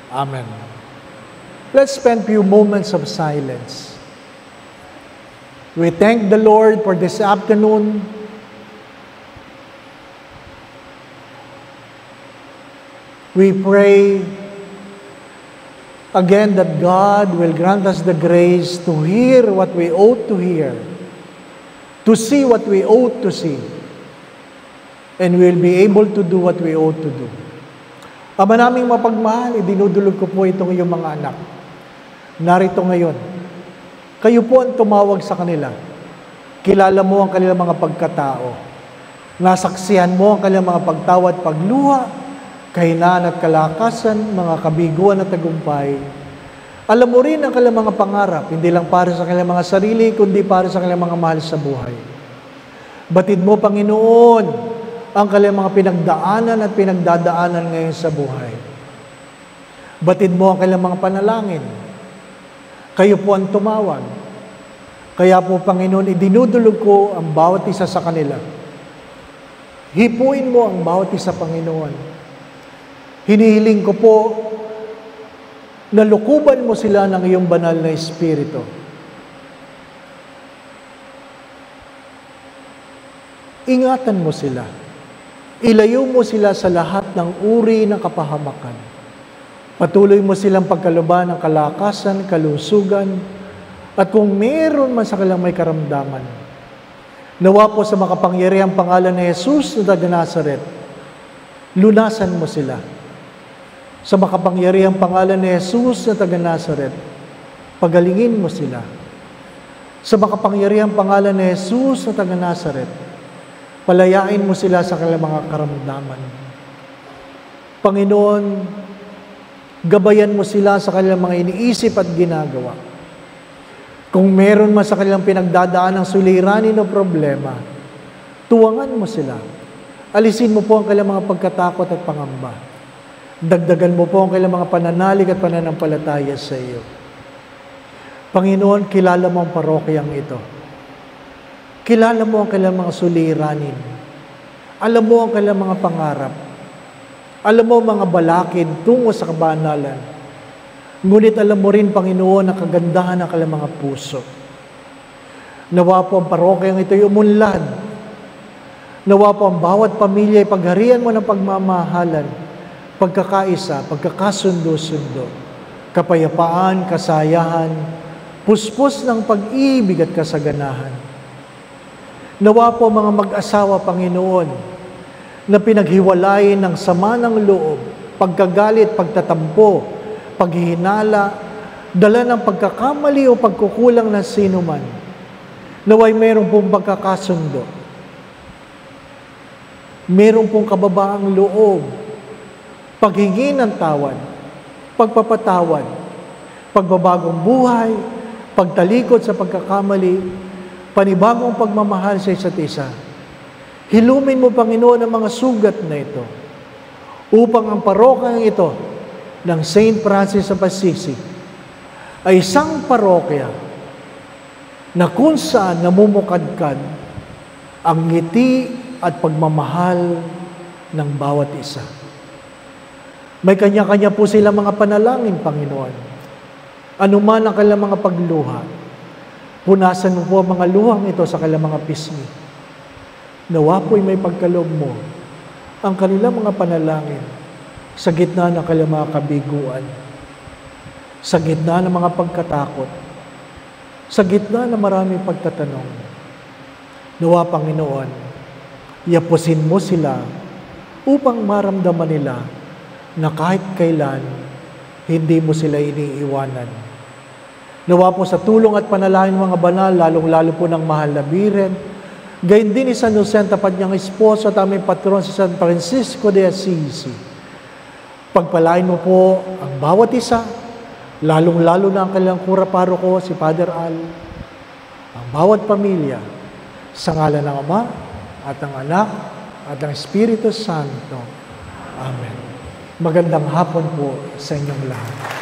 Amen. Let's spend few moments of silence. We thank the Lord for this afternoon. We pray again that God will grant us the grace to hear what we ought to hear, to see what we ought to see, and we'll be able to do what we ought to do. Ama naming mapagmahal, idinudulog ko po itong iyong mga anak. Narito ngayon. Kayo po ang tumawag sa kanila. Kilala mo ang kanilang mga pagkatao. Nasaksihan mo ang kanilang mga pagtawa at pagluha, kahinaan at kalakasan, mga kabiguan at tagumpay. Alam mo rin ang kanilang mga pangarap, hindi lang para sa kanilang mga sarili, kundi para sa kanilang mga mahal sa buhay. Batid mo, Panginoon, ang kanilang mga pinagdaanan at pinagdadaanan ngayon sa buhay. Batid mo ang kanilang mga panalangin. Kayo po ang tumawag. Kaya po, Panginoon, idinudulog ko ang bawat isa sa kanila. Hipuin mo ang bawat isa, Panginoon. Hinihiling ko po na lukuban mo sila ng iyong banal na Espiritu. Ingatan mo sila. Ilayo mo sila sa lahat ng uri ng kapahamakan. Patuloy mo silang pagkaluban ng kalakasan, kalusugan, at kung meron man sa kanilang may karamdaman, nawa po sa makapangyarihang pangalan ni Jesus na taga Nazaret, lunasan mo sila. Sa makapangyarihang pangalan ni Jesus na taga Nazaret, Pagalingin mo sila. Sa makapangyarihang pangalan ni Jesus na taga Nazaret, palayain mo sila sa kanilang mga karamdaman. Panginoon, gabayan mo sila sa kanilang mga iniisip at ginagawa. Kung meron man sa kanilang pinagdadaan ng suliranin o problema, tuwangan mo sila. Alisin mo po ang kanilang mga pagkatakot at pangamba. Dagdagan mo po ang kanilang mga pananalig at pananampalataya sa iyo. Panginoon, kilala mo ang parokyang ito. Kilala mo ang kanilang mga suliranin. Alam mo ang kanilang mga pangarap. Alam mo mga balakid tungo sa kabanalan. Ngunit alam mo rin, Panginoon, ang kagandahan ng kanilang mga puso. Nawa po ang parokyang ito'y umunlad. Nawa po ang bawat pamilya ay pagharian mo ng pagmamahalan, pagkakaisa, pagkakasundo-sundo, kapayapaan, kasayahan, puspos ng pag-ibig at kasaganahan. Nawa po mga mag-asawa, Panginoon, na pinaghiwalayin ng sama ng loob, pagkagalit, pagtatampo, paghihinala, dala ng pagkakamali o pagkukulang ng sinuman. Naway meron pong pagkakasundo. Meron pong kababaang loob, paghingi ng tawad, pagpapatawad, pagbabagong buhay, pagtalikod sa pagkakamali, panibagong pagmamahal sa isa't isa. Hilumin mo, Panginoon, ang mga sugat na ito upang ang parokyang ito ng St. Francis of Assisi ay isang parokya na kung saan namumukadkad ang ngiti at pagmamahal ng bawat isa. May kanya-kanya po silang mga panalangin, Panginoon. Anuman ang kanilang mga pagluha, punasan mo po ang mga luhang ito sa kanilang mga pisngi. Nawa po'y may pagkaloob mo ang kanilang mga panalangin sa gitna ng kanilang mga kabiguan, sa gitna ng mga pagkatakot, sa gitna ng maraming pagtatanong. Nawa, Panginoon, yapusin mo sila upang maramdaman nila na kahit kailan hindi mo sila iniiwanan. Nawa po sa tulong at panalangin ng mga banal, lalong-lalo po ng mahal na Biren, gayon din ni San Jose, tapat niyang esposo at aming patron si San Francisco de Assisi. Pagpalain mo po ang bawat isa, lalong-lalo na ang kanilang kura paroko, si Father Al, ang bawat pamilya, sa ngalan ng Ama at ng Anak at ng Espiritu Santo. Amen. Magandang hapon po sa inyong lahat.